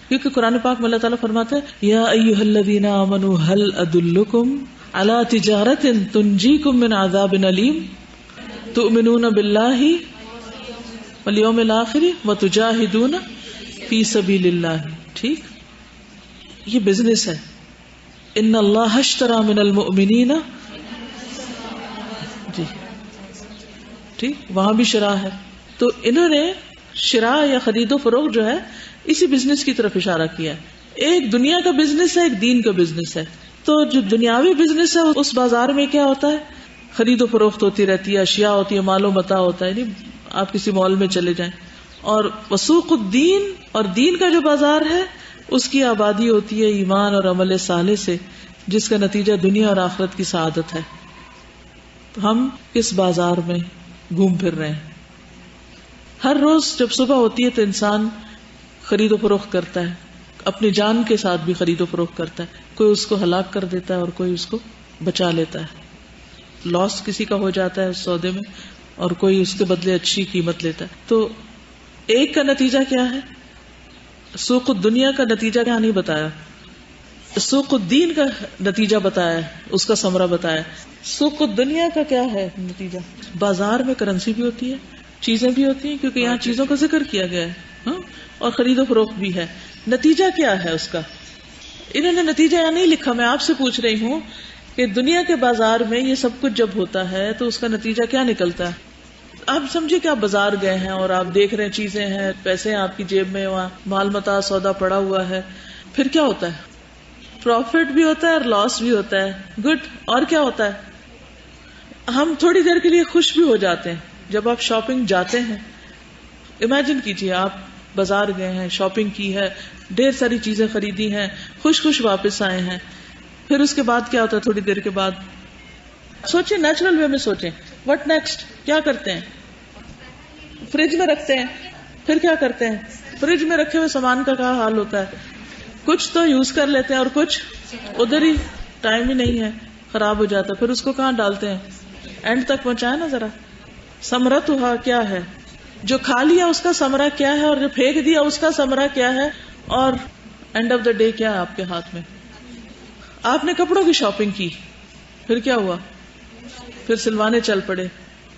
کیونکہ قرآن پاک میں اللہ تعالیٰ فرماتا ہے یا ایھا الذین آمنوا هل ادلکم علی تجارۃ تنجیکم من عذاب علیم تؤمنون باللہ والیوم الآخر وتجاہدون فی سبیل اللہ. ٹھیک، یہ بزنس ہے. ان اللہ اشتری من المؤمنین، جی ٹھیک، وہاں بھی شرح ہے. تو انہوں نے شراء یا خرید و فروخت جو ہے اسی بزنس کی طرف اشارہ کیا ہے. ایک دنیا کا بزنس ہے, ایک دین کا بزنس ہے. تو جو دنیاوی بزنس ہے اس بازار میں کیا ہوتا ہے, خرید و فروخت ہوتی رہتی ہے, اشیاء ہوتی ہے, مال و متاع ہوتا ہے. یعنی آپ کسی مال میں چلے جائیں. اور وسوق الدین اور دین کا جو بازار ہے اس کی آبادی ہوتی ہے ایمان اور عمل صالح سے, جس کا نتیجہ دنیا اور آخرت کی سعادت ہے. تو ہم کس بازار میں گھوم پھر رہے ہیں؟ ہر روز جب صبح ہوتی ہے تو انسان خرید و فروخت کرتا ہے, اپنی جان کے ساتھ بھی خرید و فروخت کرتا ہے. کوئی اس کو ہلاک کر دیتا ہے اور کوئی اس کو بچا لیتا ہے. لاس کسی کا ہو جاتا ہے اس سودے میں اور کوئی اس کے بدلے اچھی قیمت لیتا ہے. تو ایک کا نتیجہ کیا ہے؟ سوق الدنیا کا نتیجہ کیا نہیں بتایا, سوق الدین کا نتیجہ بتایا, اس کا ثمرہ بتایا. سوق الدنیا کا کیا ہے نتیجہ؟ بازار میں کرنسی بھی ہوتی ہے, چیزیں بھی ہوتی ہیں, کیونکہ یہاں چیزوں کا ذکر کیا گیا ہے, اور خرید و فروخت بھی ہے. نتیجہ کیا ہے اس کا؟ انہوں نے نتیجہ یہاں نہیں لکھا. میں آپ سے پوچھ رہی ہوں کہ دنیا کے بازار میں یہ سب کچھ جب ہوتا ہے تو اس کا نتیجہ کیا نکلتا ہے؟ آپ سمجھے کہ آپ بازار گئے ہیں اور آپ دیکھ رہے ہیں چیزیں ہیں, پیسے ہیں آپ کی جیب میں, وہاں مال متاع سودا پڑا ہوا ہے. پھر کیا ہوتا ہے؟ پروفٹ بھی ہوتا ہے اور لاس بھی ہوتا ہے. گڈ. اور کیا ہوتا ہے؟ ہم تھوڑی دیر کے لیے خوش بھی ہو جاتے ہیں جب آپ شاپنگ جاتے ہیں. امیجن کیجئے آپ بازار گئے ہیں, شاپنگ کی ہے, ڈھیر ساری چیزیں خریدی ہیں, خوش خوش واپس آئے ہیں. پھر اس کے بعد کیا ہوتا ہے؟ تھوڑی دیر کے بعد سوچیں, نیچرل وے میں سوچیں, وٹ نیکسٹ؟ کیا کرتے ہیں؟ فریج میں رکھتے ہیں. پھر کیا کرتے ہیں؟ فریج میں رکھے ہوئے سامان کا کیا حال ہوتا ہے؟ کچھ تو یوز کر لیتے ہیں اور کچھ ادھر ہی, ٹائم ہی نہیں ہے, خراب ہو جاتا ہے. پھر اس کو کہاں ڈالتے ہیں؟ اینڈ تک پہنچائے نا ذرا. ثمرتھا کیا ہے؟ جو کھا لیا اس کا ثمرہ کیا ہے, اور جو پھینک دیا اس کا ثمرہ کیا ہے, اور اینڈ آف دا ڈے کیا ہے آپ کے ہاتھ میں؟ آپ نے کپڑوں کی شاپنگ کی, پھر کیا ہوا؟ پھر سلوانے چل پڑے,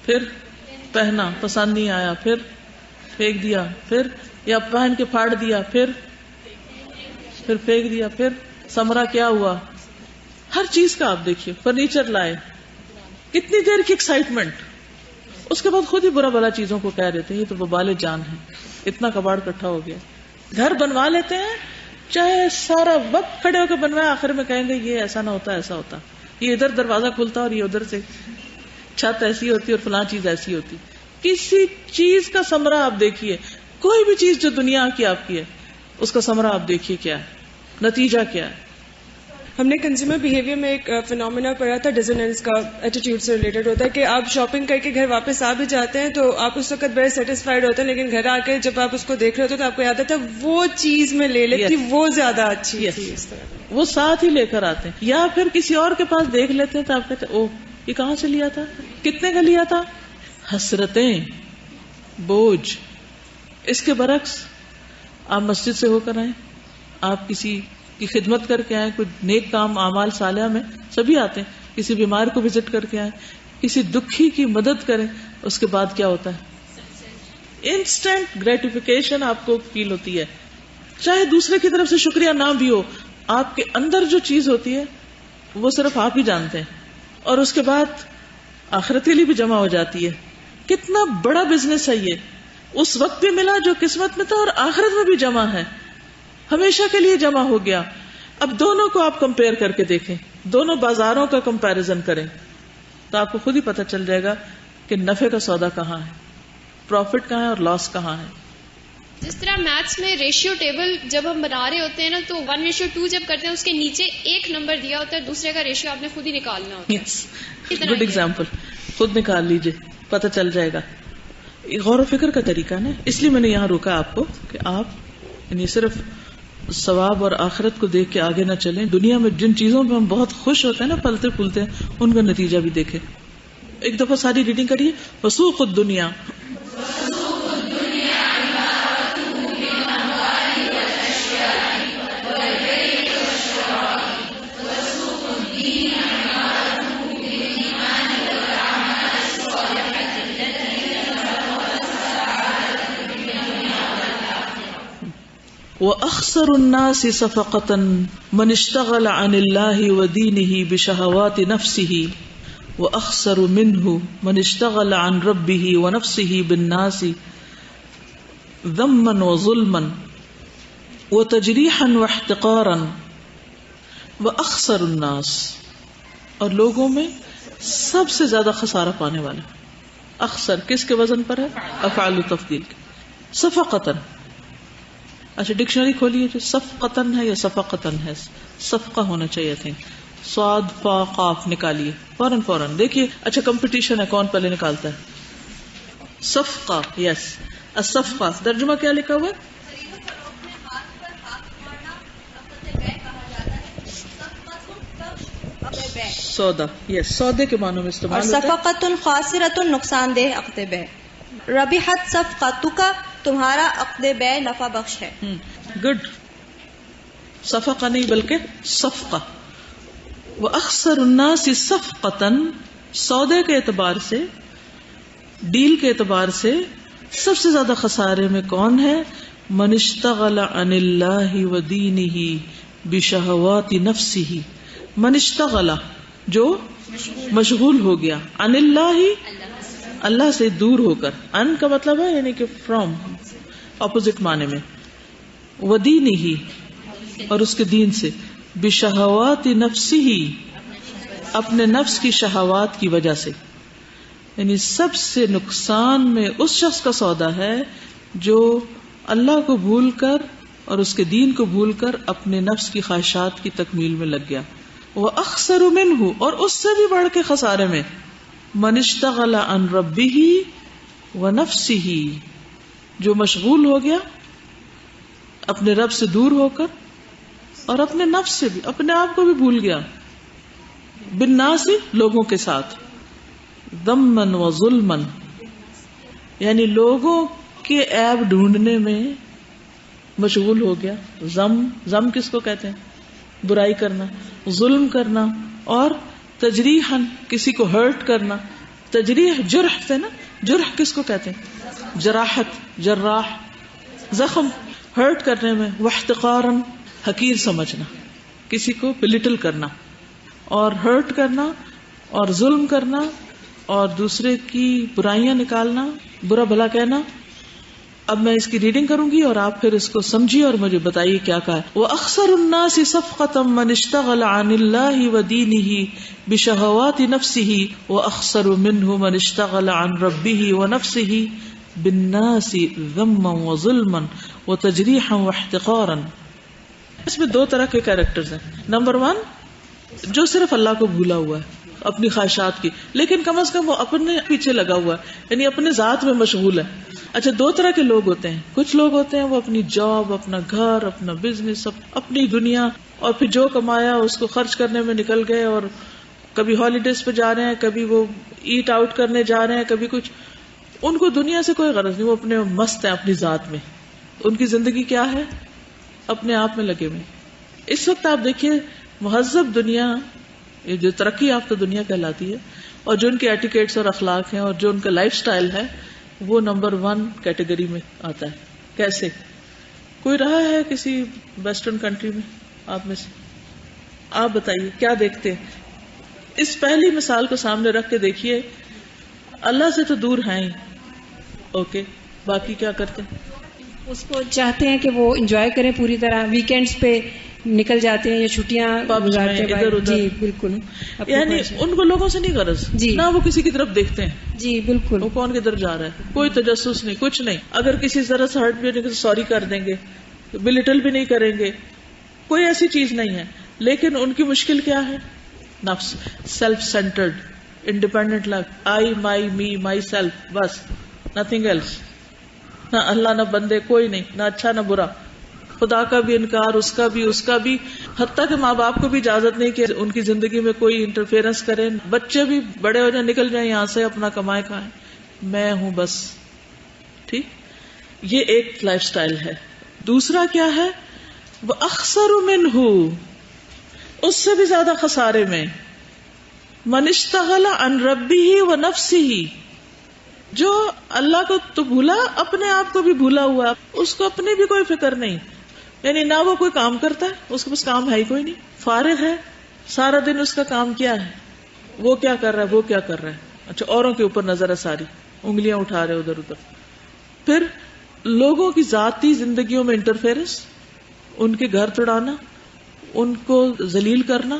پھر پہنا, پسند نہیں آیا, پھر پھینک دیا, پھر یا پہن کے پھاڑ دیا, پھر پھینک دیا. پھر ثمرہ کیا ہوا؟ ہر چیز کا آپ دیکھیے. فرنیچر لائے, کتنی دیر کی ایکسائٹمنٹ, اس کے بعد خود ہی برا بلا چیزوں کو کہہ دیتے ہیں یہ تو وبال جان ہے, اتنا کباڑ اکٹھا ہو گیا. گھر بنوا لیتے ہیں, چاہے سارا وقت کھڑے ہو کے بنوائے, آخر میں کہیں گے یہ ایسا نہ ہوتا, ایسا ہوتا, یہ ادھر دروازہ کھلتا اور یہ ادھر سے چھت ایسی ہوتی اور فلاں چیز ایسی ہوتی. کسی چیز کا ثمرہ آپ دیکھیے, کوئی بھی چیز جو دنیا کی آپ کی ہے اس کا ثمرہ آپ دیکھیے کیا ہے, نتیجہ کیا ہے. ہم نے کنزیومر بیہیویئر میں ایک فینومینا پڑھا تھا, ڈیزونینس کا, ایٹیٹیوڈ سے ریلیٹڈ ہوتا ہے کہ آپ شاپنگ کر کے گھر واپس آ بھی جاتے ہیں تو آپ اس وقت بڑے سیٹسفائیڈ ہوتے ہیں, لیکن گھر آ کے جب آپ اس کو دیکھ رہے ہوتے ہیں تو آپ کو یاد آتا ہے وہ چیز میں لے لی تھی, وہ زیادہ اچھی تھی. اس طرح وہ ساتھ ہی لے کر آتے ہیں, یا پھر کسی اور کے پاس دیکھ لیتے ہیں تو آپ کہتے ہیں اوہ یہ کہاں سے لیا تھا, کتنے کا لیا تھا. حسرتیں, بوجھ. اس کے برعکس آپ مسجد سے ہو کر آئیں, آپ کسی کی خدمت کر کے آئیں, کوئی نیک کام اعمال صالحہ میں سبھی آتے ہیں, کسی بیمار کو وزٹ کر کے آئیں, کسی دکھی کی مدد کریں, اس کے بعد کیا ہوتا ہے؟ انسٹنٹ گریٹیفیکیشن آپ کو فیل ہوتی ہے, چاہے دوسرے کی طرف سے شکریہ نہ بھی ہو, آپ کے اندر جو چیز ہوتی ہے وہ صرف آپ ہی جانتے ہیں, اور اس کے بعد آخرت کے لیے بھی جمع ہو جاتی ہے. کتنا بڑا بزنس ہے یہ, اس وقت بھی ملا جو قسمت میں تھا اور آخرت میں بھی جمع ہے, ہمیشہ کے لیے جمع ہو گیا. اب دونوں کو آپ کمپیئر کر کے دیکھیں, دونوں بازاروں کا کمپیریزن کریں تو آپ کو خود ہی پتہ چل جائے گا کہ نفع کا سودا کہاں ہے, پروفٹ کہاں ہے اور لاس کہاں ہے. جس طرح میتھس میں ریشیو ٹیبل جب ہم بنا رہے ہوتے ہیں نا, تو 1:2 جب کرتے ہیں اس کے نیچے ایک نمبر دیا ہوتا ہے, دوسرے کا ریشیو آپ نے خود ہی نکالنا ہوتا ہے. گڈ ایگزامپل, خود نکال لیجئے, پتہ چل جائے گا. غور و فکر کا طریقہ نا, اس لیے میں نے یہاں روکا آپ کو کہ آپ یعنی صرف ثواب اور آخرت کو دیکھ کے آگے نہ چلیں, دنیا میں جن چیزوں پہ ہم بہت خوش ہوتے ہیں نا, پلتے پھولتے ہیں, ان کا نتیجہ بھی دیکھیں. ایک دفعہ ساری ریڈنگ کریے. وسوق الدنیا, وَأَخْسَرُ النَّاسِ صَفَقَةً مَنِ اشْتَغَلَ عَنِ اللَّهِ وَدِينِهِ بِشَهَوَاتِ نَفْسِهِ وَأَخْسَرُ مِنْهُ مَنِ اشْتَغَلَ عَنْ رَبِّهِ وَنَفْسِهِ بِالنَّاسِ ذما وظلما وتجریحا واحتقارا واخسر الناس، اور لوگوں میں سب سے زیادہ خسارہ پانے والا. اخسر کس کے وزن پر ہے؟ افعال تفضیل کے. صفقتن، اچھا ڈکشنری کھولیے جو صفقتن ہے یا صفقتن ہے، صفقہ ہونا چاہیے تھے. صاد فا قاف نکالیے فوراً دیکھیے. اچھا کمپٹیشن ہے کون پہلے نکالتا ہے. صفقہ، یس الصفقہ ترجمہ کیا لکھا ہوا ہے؟ سودا، یس سودے کے معنوں میں استعمال ہوتا ہے. صفقۃ خاسرۃ نقصان دہ عقد بے. ربحت صفقتک تمہارا عقد بے نفع بخش ہے. گڈ. صفقہ نہیں بلکہ صفقہ. واخسر الناس صفقۃ، سودے کے اعتبار سے، ڈیل کے اعتبار سے سب سے زیادہ خسارے میں کون ہے؟ من اشتغل عن اللہ ودینہ بشہوات نفسہ. من اشتغل جو مشغول ہو گیا، عن اللہ اللہ سے دور ہو کر، ان کا مطلب ہے یعنی کہ فرام، اپوزٹ معنی میں، ودینہ اور اس کے دین سے، بشہوات نفسہ اپنے نفس کی شہوات کی وجہ سے. یعنی سب سے نقصان میں اس شخص کا سودا ہے جو اللہ کو بھول کر اور اس کے دین کو بھول کر اپنے نفس کی خواہشات کی تکمیل میں لگ گیا. وَأَخْسَرُ مِنْهُ، اور اس سے بھی بڑھ کے خسارے میں، مَنِ اشْتَغَلَ عَنْ رَبِّهِ وَنَفْسِهِ، جو مشغول ہو گیا اپنے رب سے دور ہو کر اور اپنے نفس سے بھی، اپنے آپ کو بھی بھول گیا. بالناس، لوگوں کے ساتھ، ذمًا وظلمًا، یعنی لوگوں کے عیب ڈھونڈنے میں مشغول ہو گیا. ضم کس کو کہتے ہیں؟ برائی کرنا، ظلم کرنا، اور تجریحاً کسی کو ہرٹ کرنا. تجریح جرح سے نا، جرح کس کو کہتے ہیں؟ جراحت، جراح، زخم ہرٹ کرنے میں. واحتقاراً حقیر سمجھنا، کسی کو بلٹل کرنا اور ہرٹ کرنا اور ظلم کرنا اور دوسرے کی برائیاں نکالنا، برا بھلا کہنا. اب میں اس کی ریڈنگ کروں گی اور آپ پھر اس کو سمجھیے اور مجھے بتائیے کیا کہا ہے. وَأَخْسَرُ النَّاسِ صَفْقَةً مَنِ اشْتَغَلَ عَنِ اللَّهِ وَدِينِهِ بِشَهَوَاتِ نَفْسِهِ وَأَخْسَرُ مِنْهُ مَنِ اشْتَغَلَ عَنْ رَبِّهِ وَنَفْسِهِ بِالنَّاسِ ذَمًّا وَظُلْمًا وَتَجْرِيحًا وَاحْتِقَارًا. اس میں دو طرح کے کیریکٹرز ہیں. نمبر 1 جو صرف اللہ کو بھولا ہوا ہے اپنی خواہشات کی، لیکن کم از کم وہ اپنے پیچھے لگا ہوا ہے، یعنی اپنے ذات میں مشغول ہے. اچھا دو طرح کے لوگ ہوتے ہیں. کچھ لوگ ہوتے ہیں وہ اپنی جاب، اپنا گھر، اپنا بزنس، اپنی دنیا، اور پھر جو کمایا اس کو خرچ کرنے میں نکل گئے، اور کبھی ہالیڈیز پہ جا رہے ہیں، کبھی وہ ایٹ آؤٹ کرنے جا رہے ہیں، کبھی کچھ. ان کو دنیا سے کوئی غرض نہیں، وہ اپنے مست ہیں اپنی ذات میں. ان کی زندگی کیا ہے؟ اپنے آپ میں لگے ہوئے. اس وقت آپ دیکھیے مہذب دنیا، یہ جو ترقی یافتہ دنیا کہلاتی ہے، اور جو ان کے ایٹیکیٹس اور اخلاق ہیں اور جو ان کا لائف سٹائل ہے، وہ نمبر 1 کیٹیگری میں آتا ہے. کیسے؟ کوئی رہا ہے کسی ویسٹرن کنٹری میں آپ میں سے؟ آپ بتائیے کیا دیکھتے ہیں؟ اس پہلی مثال کو سامنے رکھ کے دیکھیے. اللہ سے تو دور ہیں ہی، اوکے، باقی کیا کرتے ہیں؟ اس کو چاہتے ہیں کہ وہ انجوائے کریں پوری طرح، ویکینڈز پہ نکل جاتے ہیں یا چھٹیاں گزارتے ہیں ادھر ادھر. جی بالکل. یعنی ان کو لوگوں سے نہیں غرض، جی نہ وہ کسی کی طرف دیکھتے ہیں. جی بالکل. وہ کون کدھر جا رہا ہے، کوئی تجسس نہیں، کچھ نہیں. اگر کسی ذرا سے ہرٹ بھی ہونے تو سوری کر دیں گے، بلٹل بھی نہیں کریں گے، کوئی ایسی چیز نہیں ہے. لیکن ان کی مشکل کیا ہے؟ نفس، self centred, independent life, I my me my self, بس نتھنگ ایلس. نہ اللہ نہ بندے، کوئی نہیں، نہ اچھا نہ برا. خدا کا بھی انکار، اس کا بھی، حتیٰ کہ ماں باپ کو بھی اجازت نہیں کہ ان کی زندگی میں کوئی انٹرفیئرنس کرے. بچے بھی بڑے ہو جائیں، نکل جائیں یہاں سے، اپنا کمائے کھائیں، میں ہوں بس. ٹھیک، یہ ایک لائف سٹائل ہے. دوسرا کیا ہے؟ وہ اخسر منہ، اس سے بھی زیادہ خسارے میں، من اشتغل عن ربہ ونفسہ، جو اللہ کو تو بھولا، اپنے آپ کو بھی بھولا ہوا، اس کو اپنی بھی کوئی فکر نہیں. یعنی نہ وہ کوئی کام کرتا ہے، اس کے پاس کام ہے ہی کوئی نہیں، فارغ ہے سارا دن. اس کا کام کیا ہے؟ وہ کیا کر رہا ہے، وہ کیا کر رہا ہے. اچھا، اوروں کے اوپر نظر ہے ساری، انگلیاں اٹھا رہے ادھر ادھر. پھر لوگوں کی ذاتی زندگیوں میں انٹرفیئرنس، ان کے گھر توڑانا، ان کو ذلیل کرنا،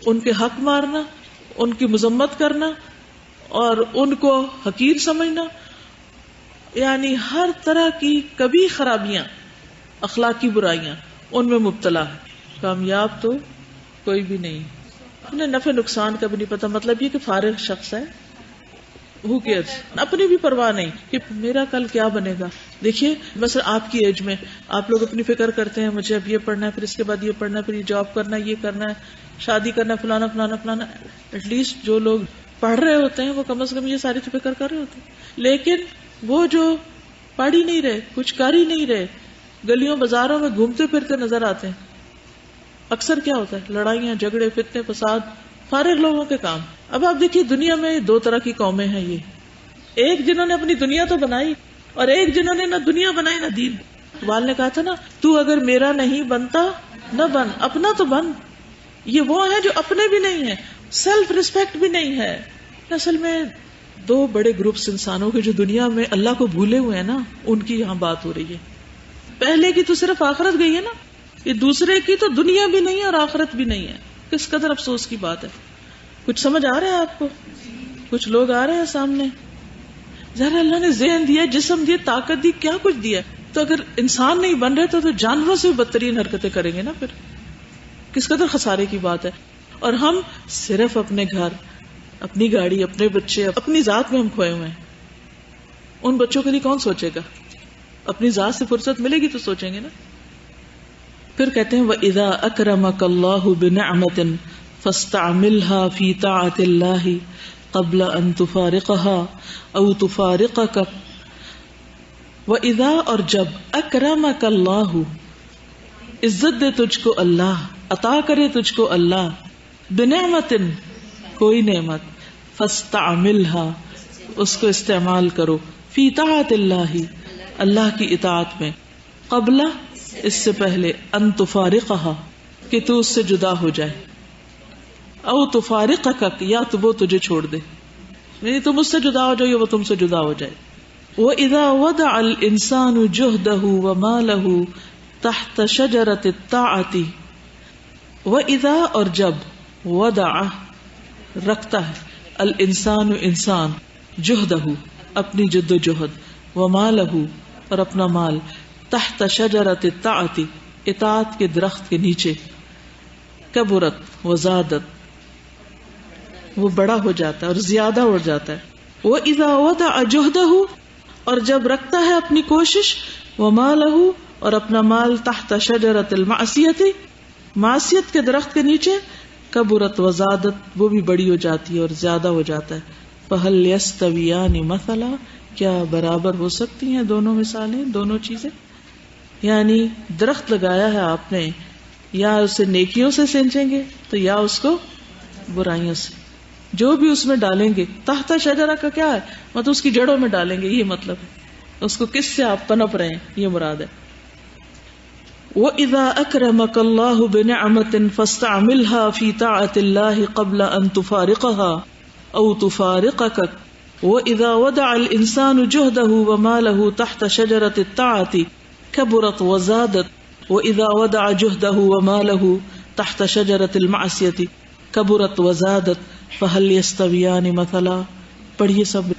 ان کے حق مارنا، ان کی مذمت کرنا اور ان کو حقیر سمجھنا، یعنی ہر طرح کی کبھی خرابیاں، اخلاقی برائیاں ان میں مبتلا ہے. کامیاب تو کوئی بھی نہیں. انہیں نفع نقصان کا بھی نہیں پتا. مطلب یہ کہ فارغ شخص ہے. Who cares؟ اپنی بھی پرواہ نہیں کہ میرا کل کیا بنے گا. دیکھیے مثلا آپ کی ایج میں آپ لوگ اپنی فکر کرتے ہیں مجھے اب یہ پڑھنا ہے، پھر اس کے بعد یہ پڑھنا ہے، پھر یہ جاب کرنا ہے، یہ کرنا ہے، شادی کرنا ہے، فلانا فلانا فلانا. ایٹ لیسٹ جو لوگ پڑھ رہے ہوتے ہیں وہ کم از کم یہ ساری تو فکر کر رہے ہوتے ہیں. لیکن وہ جو پڑھ ہی نہیں رہے، کچھ کر ہی نہیں رہے، گلیوں بازاروں میں گھومتے پھرتے نظر آتے ہیں، اکثر کیا ہوتا ہے؟ لڑائیاں، جھگڑے، فتنے، فساد، فارغ لوگوں کے کام. اب آپ دیکھیے دنیا میں دو طرح کی قومیں ہیں. یہ ایک جنہوں نے اپنی دنیا تو بنائی اور ایک جنہوں نے نہ دنیا بنائی نہ دین. اقبال نے کہا تھا نا، تو اگر میرا نہیں بنتا نہ بن، اپنا تو بن. یہ وہ ہیں جو اپنے بھی نہیں ہیں، سیلف ریسپیکٹ بھی نہیں ہے. اصل میں دو بڑے گروپس انسانوں کے جو دنیا میں اللہ کو بھولے ہوئے ہیں نا، ان کی یہاں بات ہو رہی ہے. پہلے کی تو صرف آخرت گئی ہے نا، یہ دوسرے کی تو دنیا بھی نہیں ہے اور آخرت بھی نہیں ہے. کس قدر افسوس کی بات ہے. کچھ سمجھ آ رہا ہے آپ کو؟ کچھ لوگ آ رہے ہیں سامنے. ظاہر اللہ نے ذہن دیا، جسم دیا، طاقت دی، کیا کچھ دیا. تو اگر انسان نہیں بن رہے تو جانوروں سے بھی بدترین حرکتیں کریں گے نا. پھر کس قدر خسارے کی بات ہے. اور ہم صرف اپنے گھر، اپنی گاڑی، اپنے بچے، اپنی ذات میں ہم کھوئے ہوئے ہیں. ان بچوں کے لیے کون سوچے گا؟ اپنی ذات سے فرصت ملے گی تو سوچیں گے نا. پھر کہتے ہیں وَإِذَا أَكْرَمَكَ اللَّهُ بِنِعْمَةٍ فَاسْتَعْمِلْهَا فِي طَاعَةِ اللَّهِ قَبْلَ أَن تُفَارِقَهَا أَوْ تُفَارِقَكَ. وَإِذَا، اور جب، أَكْرَمَكَ اللَّهُ، عزت دے تجھ کو اللہ، عطا کرے تجھ کو اللہ، بِنِعْمَةٍ، کوئی نعمت، فَاسْتَعْمِلْهَا، اس کو استعمال کرو، فِي طَاعَةِ اللَّهِ، اللہ کی اطاعت میں، قبل، اس سے پہلے، ان تفارقها، کہ تو اس سے جدا ہو جائے، او تفارقک، یا تو وہ تجھے چھوڑ دے، یعنی تم اس سے جدا ہو جاؤ یا وہ تم سے جدا ہو جائے. وَإِذَا وَضَعَ الْإِنسَانُ جُهْدَهُ وَمَالَهُ تَحْتَ شَجَرَةِ الطَّاعَةِ. وَإِذَا، اور جب، وَضَعَ، رکھتا ہے، الانسان، انسان، جُهْدَهُ، اپنی جد و جہد، وَمَالَهُ، اور اپنا مال، تحت شجرۃ الطاعۃ، اطاعت کے درخت کے نیچے، کبرت وزادت، وہ بڑا ہو جاتا ہے اور زیادہ ہو جاتا ہے. وَإِذَا وَضَعَ جُهْدَهُ، اور جب رکھتا ہے اپنی کوشش، وَمَالَهُ، اور اپنا مال، تحت شجرۃ المعصیۃ، معصیت کے درخت کے نیچے، کبرت وزادت، وہ بھی بڑی ہو جاتی ہے اور زیادہ ہو جاتا ہے. فَهَلْ يَسْتَوِيَانِ مَثَلًا، کیا برابر ہو سکتی ہیں دونوں مثالیں، دونوں چیزیں؟ یعنی درخت لگایا ہے آپ نے، یا اسے نیکیوں سے سینچیں گے تو یا اس کو برائیوں سے. جو بھی اس میں ڈالیں گے، تحت شجرہ کا کیا ہے مطلب اس کی جڑوں میں ڈالیں گے، یہ مطلب ہے. اس کو کس سے آپ پنپ رہے ہیں، یہ مراد ہے. وَإِذَا أَكْرَمَكَ اللَّهُ بِنِعْمَةٍ فَاسْتَعْمِلْهَا فِي طَاعَةِ اللَّهِ قَبْلَ أَن تُفَارِقَهَا أَوْ تُفَارِقَكَ. وَإِذَا وَضَعَ الْإِنسَانُ جُهْدَهُ وَمَالَهُ تَحْتَ شَجَرَةِ الطَّاعَةِ كبرت وزادت. وَإِذَا وَضَعَ جُهْدَهُ وَمَالَهُ تَحْتَ شَجَرَةِ الْمَعْصِيَةِ كبرت وزادت. فَهَلْ يَسْتَوِيَانِ مَثَلًا. پڑھیے سب.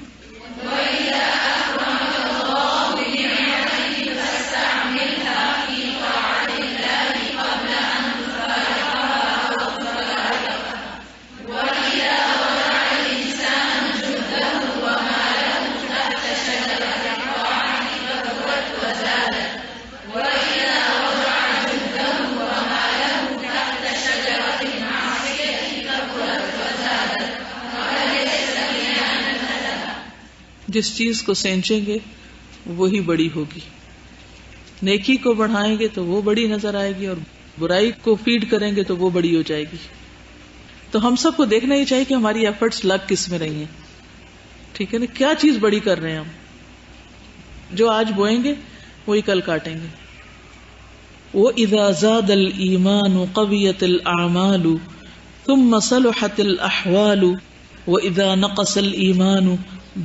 جس چیز کو سینچیں گے وہی بڑی ہوگی. نیکی کو بڑھائیں گے تو وہ بڑی نظر آئے گی اور برائی کو فیڈ کریں گے تو وہ بڑی ہو جائے گی. تو ہم سب کو دیکھنا ہی چاہیے کہ ہماری ایفرٹس لگ کس میں رہی ہیں. ٹھیک ہے نا، کیا چیز بڑی کر رہے ہیں ہم. جو آج بوئیں گے وہی کل کاٹیں گے. وَإِذَا زَادَ الْإِيمَانُ قَوِيَتِ الْأَعْمَالُ ثُمَّ صَلُحَتِ الْأَحْوَالُ وَإِذَا نَقَصَ الْإِيمَانُ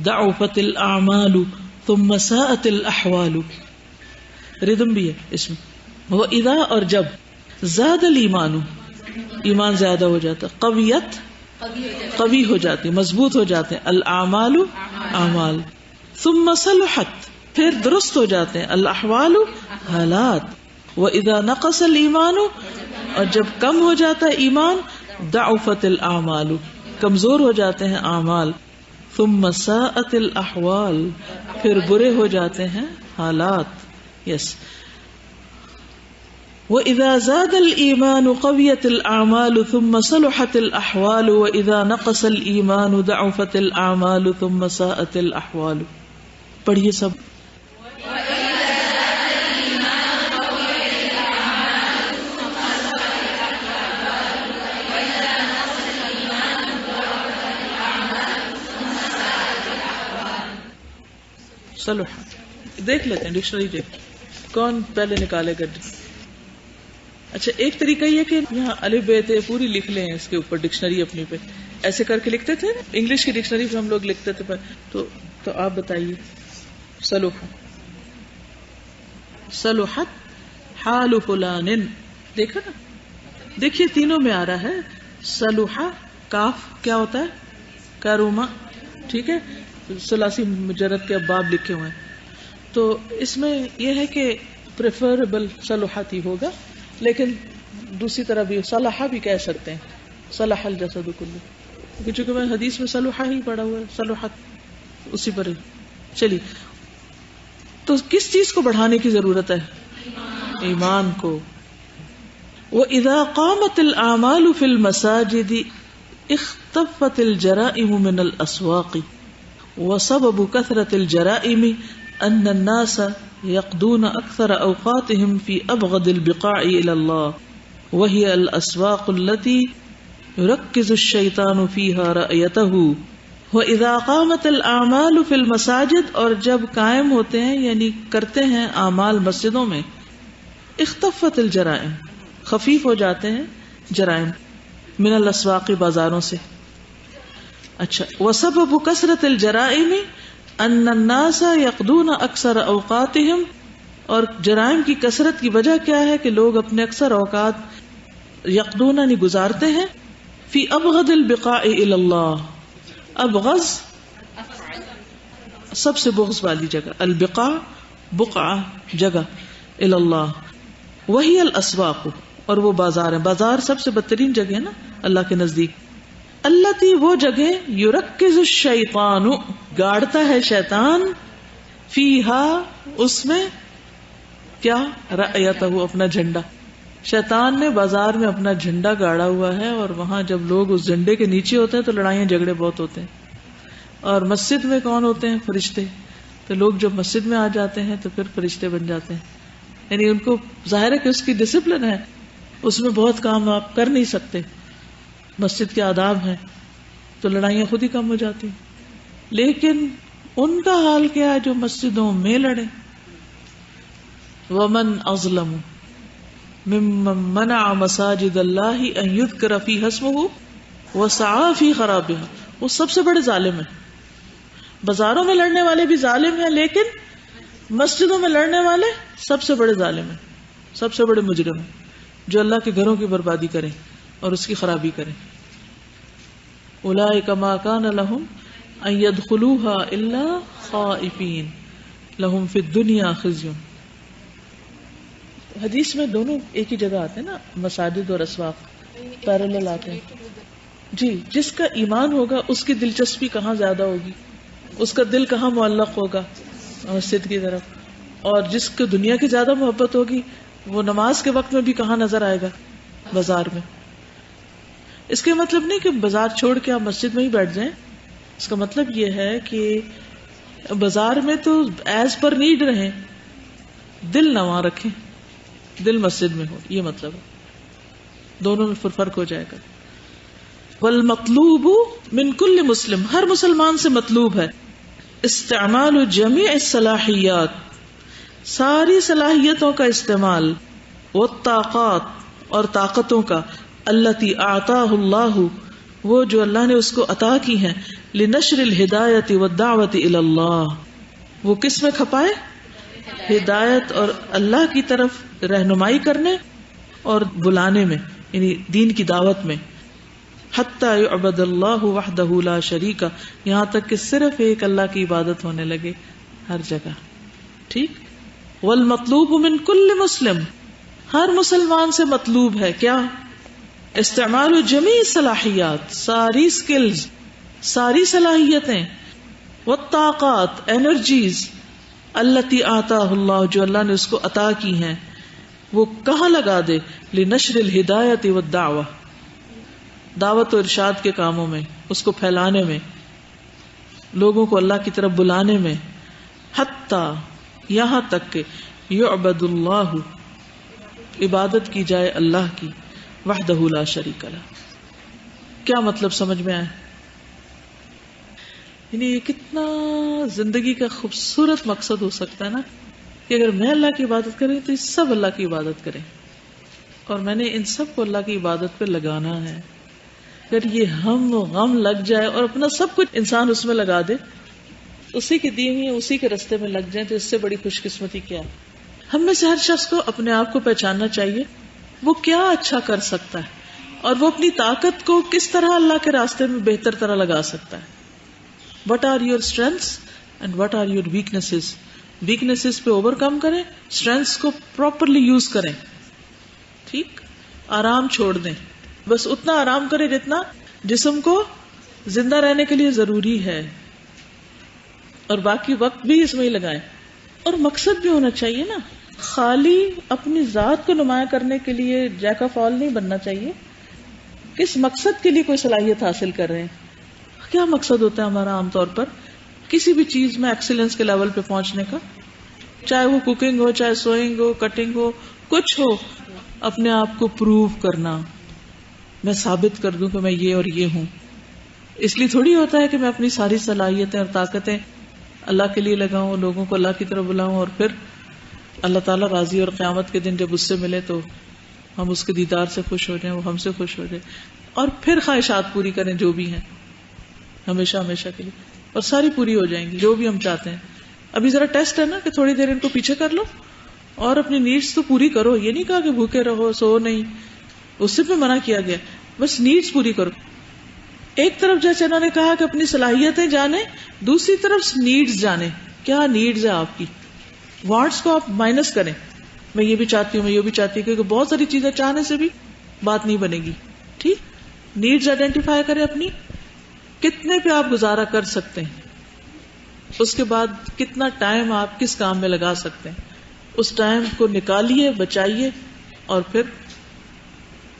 ضَعُفَتِ الْأَعْمَالُ ثُمَّ سَاءَتِ الْأَحْوَالُ. ردم بھی ہے اس میں. وہ اذا اور جب زاد الایمان ایمان زیادہ ہو جاتا, قویت قوی ہو جاتی, مضبوط ہو جاتے ہیں, الاعمال اعمال, ثم صلحت پھر درست ہو جاتے ہیں, الاحوال حالات, واذا نقص الایمان اور جب کم ہو جاتا ہے ایمان, ضعفت الاعمال کمزور ہو جاتے ہیں اعمال, ثم ساءت الاحوال پھر برے ہو جاتے ہیں حالات. یس وَإِذَا زَادَ الْإِيمَانُ قَوِيَتِ الْأَعْمَالُ ثُمَّ صَلُحَتِ الْأَحْوَالُ وَإِذَا نَقَصَ الْإِيمَانُ ضَعُفَتِ الْأَعْمَالُ ثُمَّ سَاءَتِ الْأَحْوَالُ. پڑھیے سب. صلح دیکھ لیتے ہیں, ڈکشنری دیکھ کون پہلے نکالے گا. اچھا ایک طریقہ یہ کہ یہاں الف ب ت پوری لکھ لیں اس کے اوپر ڈکشنری اپنی پہ, ایسے کر کے لکھتے تھے انگلش کی ڈکشنری پہ ہم لوگ لکھتے تھے. تو آپ بتائیے صلح, صلحت حال فلان, دیکھا نا, دیکھیے تینوں میں آ رہا ہے. صلح کاف کیا ہوتا ہے, کاروما, ٹھیک ہے, ثلاثی مجرد کے ابواب لکھے ہوئے ہیں. تو اس میں یہ ہے کہ پریفریبل صلحت ہی ہوگا, لیکن دوسری طرح بھی صلح بھی کہہ سکتے ہیں, صلح الجسد کلہ, کیونکہ میں حدیث میں صلح ہی پڑھا ہوا ہے, صلحت اسی پر. چلیے تو کس چیز کو بڑھانے کی ضرورت ہے, ایمان کو. وَإِذَا قَامَتِ الْأَعْمَالُ فِي الْمَسَاجِدِ اخْتَفَّتِ الْجَرَائِمُ مِنَ الْأَسْوَاقِ وَسَبَبُ كَثْرَةِ الْجَرَائِمِ أَنَّ النَّاسَ يقضون أكثر أوقاتهم في أبغض البقاع إلى الله وهي الأسواق التي يركز الشيطان فيها رأيته. وإذا قامت الأعمال في المساجد اور جب قائم ہوتے ہیں یعنی کرتے ہیں اعمال مسجدوں میں, اختفت الجرائم خفیف ہو جاتے ہیں جرائم, من الاسواق بازاروں سے. اچھا وسبب کثرت الجرائم ان الناس یقضون اکثر اوقاتهم, اور جرائم کی کثرت کی وجہ کیا ہے کہ لوگ اپنے اکثر اوقات یقضون یعنی گزارتے ہیں, فی ابغض البقاع الی اللہ, ابغض سب سے بغض والی جگہ, البقاع بقعہ جگہ, الی اللہ, وہی الاسواق اور وہ بازار ہیں. بازار سب سے بدترین جگہ ہے نا اللہ کے نزدیک. التی وہ جگہ یرکز الشیطان گاڑتا ہے شیطان, فیہا اس میں, کیا, رأیتہ اپنا جھنڈا. شیطان نے بازار میں اپنا جھنڈا گاڑا ہوا ہے, اور وہاں جب لوگ اس جھنڈے کے نیچے ہوتے ہیں تو لڑائیاں جھگڑے بہت ہوتے ہیں. اور مسجد میں کون ہوتے ہیں, فرشتے. تو لوگ جب مسجد میں آ جاتے ہیں تو پھر فرشتے بن جاتے ہیں, یعنی ان کو ظاہر ہے کہ اس کی ڈسپلن ہے, اس میں بہت کام آپ کر نہیں سکتے, مسجد کے آداب ہیں, تو لڑائیاں خود ہی کم ہو جاتی. لیکن ان کا حال کیا ہے جو مسجدوں میں لڑے. ومن اظلم ممن منع مساجد اللہ ان یذکر فیہا اسمہ وسعی فی خرابہا, وہ سب سے بڑے ظالم ہیں. بازاروں میں لڑنے والے بھی ظالم ہیں, لیکن مسجدوں میں لڑنے والے سب سے بڑے ظالم ہیں, سب سے بڑے مجرم ہیں, جو اللہ کے گھروں کی بربادی کریں اور اس کی خرابی کریں. اولئک ما کان لہم ان يدخلوها الا خائفین لہم فی الدنیا خزی. حدیث میں دونوں ایک ہی جگہ آتے ہیں نا, مساجد اور اسواق پیرالل آتے ہیں. جی, جس کا ایمان ہوگا اس کی دلچسپی کہاں زیادہ ہوگی, اس کا دل کہاں معلق ہوگا مسجد کی طرف, اور جس کو دنیا کی زیادہ محبت ہوگی وہ نماز کے وقت میں بھی کہاں نظر آئے گا, بازار میں. اس کے مطلب نہیں کہ بازار چھوڑ کے آپ مسجد میں ہی بیٹھ جائیں, اس کا مطلب یہ ہے کہ بازار میں تو ایز پر نیڈ رہیں, دل نہ وہاں رکھیں, دل مسجد میں ہو, یہ مطلب ہے. دونوں میں فرق ہو جائے گا. والمطلوب من کل مسلم, ہر مسلمان سے مطلوب ہے استعمال جمیع الصلاحیات, ساری صلاحیتوں کا استعمال, والطاقات اور طاقتوں کا, التی اعطاہ اللہ وہ جو اللہ نے اس کو عطا کی ہیں, لنشر الہدایت والدعوت الی اللہ, وہ کس میں کھپائے, ہدایت اور اللہ کی طرف رہنمائی کرنے اور بلانے میں، یعنی دین کی دعوت میں. حتی یعبد اللہ وحدہ لا شریک، یہاں تک کہ صرف ایک اللہ کی عبادت ہونے لگے ہر جگہ. ٹھیک. والمطلوب من کل مسلم، ہر مسلمان سے مطلوب ہے کیا؟ استعمال جمیع صلاحیات، ساری سکلز، ساری صلاحیتیں، والطاقات، انرجیز، التی آتاہ اللہ، جو اللہ نے اس کو عطا کی ہیں، وہ کہاں لگا دے؟ لنشر الہدایت والدعوہ، دعوت و ارشاد کے کاموں میں، اس کو پھیلانے میں، لوگوں کو اللہ کی طرف بلانے میں. حتی، یہاں تک کہ یعبد اللہ، عبادت کی جائے اللہ کی، وحدہ لا شریک لہ. کیا مطلب سمجھ میں آیا؟ یعنی یہ کتنا زندگی کا خوبصورت مقصد ہو سکتا ہے نا، کہ اگر میں اللہ کی عبادت کریں تو سب اللہ کی عبادت کریں، اور میں نے ان سب کو اللہ کی عبادت پہ لگانا ہے. اگر یہ ہم غم لگ جائے اور اپنا سب کچھ انسان اس میں لگا دے، اسی کی دی ہوئی اسی کے رستے میں لگ جائیں، تو اس سے بڑی خوش قسمتی کیا ہے. ہم میں سے ہر شخص کو اپنے آپ کو پہچاننا چاہیے وہ کیا اچھا کر سکتا ہے، اور وہ اپنی طاقت کو کس طرح اللہ کے راستے میں بہتر طرح لگا سکتا ہے. What are your strengths and what are your weaknesses؟ Weaknesses پہ اوور کم کریں، اسٹرینگس کو پراپرلی یوز کریں. ٹھیک. آرام چھوڑ دیں، بس اتنا آرام کریں جتنا جسم کو زندہ رہنے کے لیے ضروری ہے، اور باقی وقت بھی اس میں ہی لگائیں. اور مقصد بھی ہونا چاہیے نا، خالی اپنی ذات کو نمایاں کرنے کے لیے جیک آف آل نہیں بننا چاہیے. کس مقصد کے لیے کوئی صلاحیت حاصل کر رہے ہیں؟ کیا مقصد ہوتا ہے ہمارا عام طور پر کسی بھی چیز میں ایکسیلنس کے لیول پہ پہنچنے کا؟ چاہے وہ کوکنگ ہو، چاہے سوئنگ ہو، کٹنگ ہو، کچھ ہو، اپنے آپ کو پروو کرنا، میں ثابت کر دوں کہ میں یہ اور یہ ہوں. اس لیے تھوڑی ہوتا ہے کہ میں اپنی ساری صلاحیتیں اور طاقتیں اللہ کے لیے لگاؤں، لوگوں کو اللہ کی طرف بلاؤں، اور پھر اللہ تعالیٰ راضی اور قیامت کے دن جب اس سے ملے تو ہم اس کے دیدار سے خوش ہو جائیں، وہ ہم سے خوش ہو جائے، اور پھر خواہشات پوری کریں جو بھی ہیں ہمیشہ ہمیشہ کے لیے، اور ساری پوری ہو جائیں گی جو بھی ہم چاہتے ہیں. ابھی ذرا ٹیسٹ ہے نا کہ تھوڑی دیر ان کو پیچھے کر لو اور اپنی نیڈس تو پوری کرو. یہ نہیں کہا کہ بھوکے رہو، سو نہیں، اس سے بھی منع کیا گیا، بس نیڈس پوری کرو. ایک طرف جیسے انہوں نے کہا کہ اپنی صلاحیتیں جانیں، دوسری طرف نیڈس جانیں. کیا نیڈس ہے آپ کی؟ وانٹس کو آپ مائنس کریں، میں یہ بھی چاہتی ہوں، میں یہ بھی چاہتی ہوں، کیونکہ بہت ساری چیزیں چاہنے سے بھی بات نہیں بنے گی. ٹھیک. نیڈس آئیڈینٹیفائی کریں اپنی، کتنے پہ آپ گزارا کر سکتے ہیں، اس کے بعد کتنا ٹائم آپ کس کام میں لگا سکتے ہیں، اس ٹائم کو نکالیے، بچائیے، اور پھر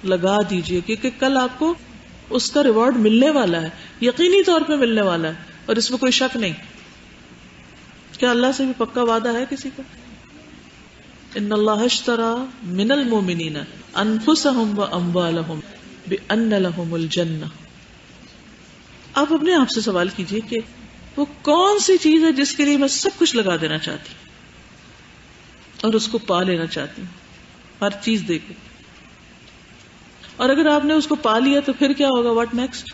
لگا دیجئے، کیونکہ کل آپ کو اس کا ریوارڈ ملنے والا ہے، یقینی طور پہ ملنے والا ہے، اور اس میں کوئی شک نہیں. کیا اللہ سے بھی پکا وعدہ ہے کسی کا؟ ان اللہ اشترى من المؤمنین انفسهم واموالهم بان لهم الجنہ. آپ اپنے آپ سے سوال کیجئے کہ وہ کون سی چیز ہے جس کے لیے میں سب کچھ لگا دینا چاہتی ہوں اور اس کو پا لینا چاہتی ہوں، ہر چیز دے کے. اور اگر آپ نے اس کو پا لیا تو پھر کیا ہوگا؟ What next?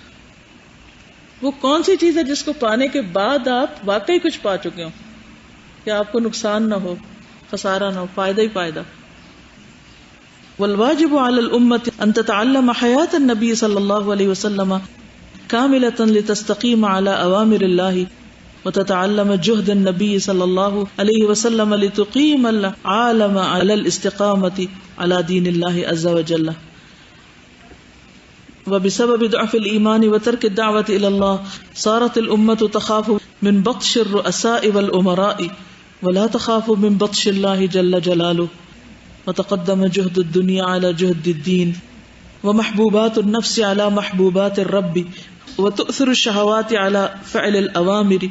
وہ کون سی چیز ہے جس کو پانے کے بعد آپ واقعی کچھ پا چکے ہوں، کہ آپ کو نقصان نہ ہو، خسارہ نہ ہو، فائدہ ہی فائدہ. والواجب علی الامت ان تتعلم حیات النبی صلی اللہ علیہ وسلم کاملۃ لتستقیم علی اوامر اللہ، وتتعلم جہد النبی صلی اللہ علیہ وسلم لتقیم العالم علی الاستقامۃ علی دین اللہ عز وجل. وبسبب ضعف الإيمان وترك الدعوة إلى الله صارت الأمة تخاف من بطش الرؤساء والأمراء ولا تخاف من بطش الله جل جلاله. وتقدم جهد الدنيا على جهد الدين ومحبوبات النفس على محبوبات الرب وتؤثر الشهوات على فعل الأوامر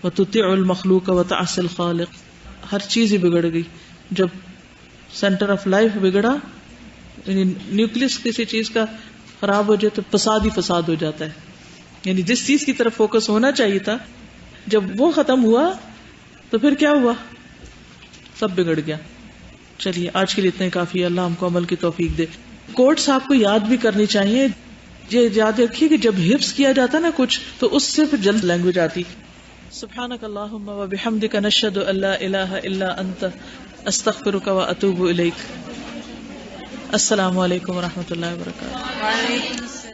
وتطيع المخلوق وتعصي الخالق. ہر چیز ہی بگڑ گئی جب سینٹر آف لائف بگڑا، یعنی نیوکلس کسی چیز کا خراب ہو جائے تو فساد ہی فساد ہو جاتا ہے. یعنی جس چیز کی طرف فوکس ہونا چاہیے تھا، جب وہ ختم ہوا تو پھر کیا ہوا؟ سب بگڑ گیا. چلیے آج کے لیے اتنا ہی کافی ہے. اللہ ہم کو عمل کی توفیق دے. کوٹس آپ کو یاد بھی کرنی چاہیے. یہ یاد رکھیے کہ جب حفظ کیا جاتا نا کچھ، تو اس سے پھر جلد لینگویج آتی. سبحانک اللہم و بحمدک نشہد ان لا الہ الا انت استغفرک و اتوب الیک. السلام علیکم و رحمۃ اللہ وبرکاتہ.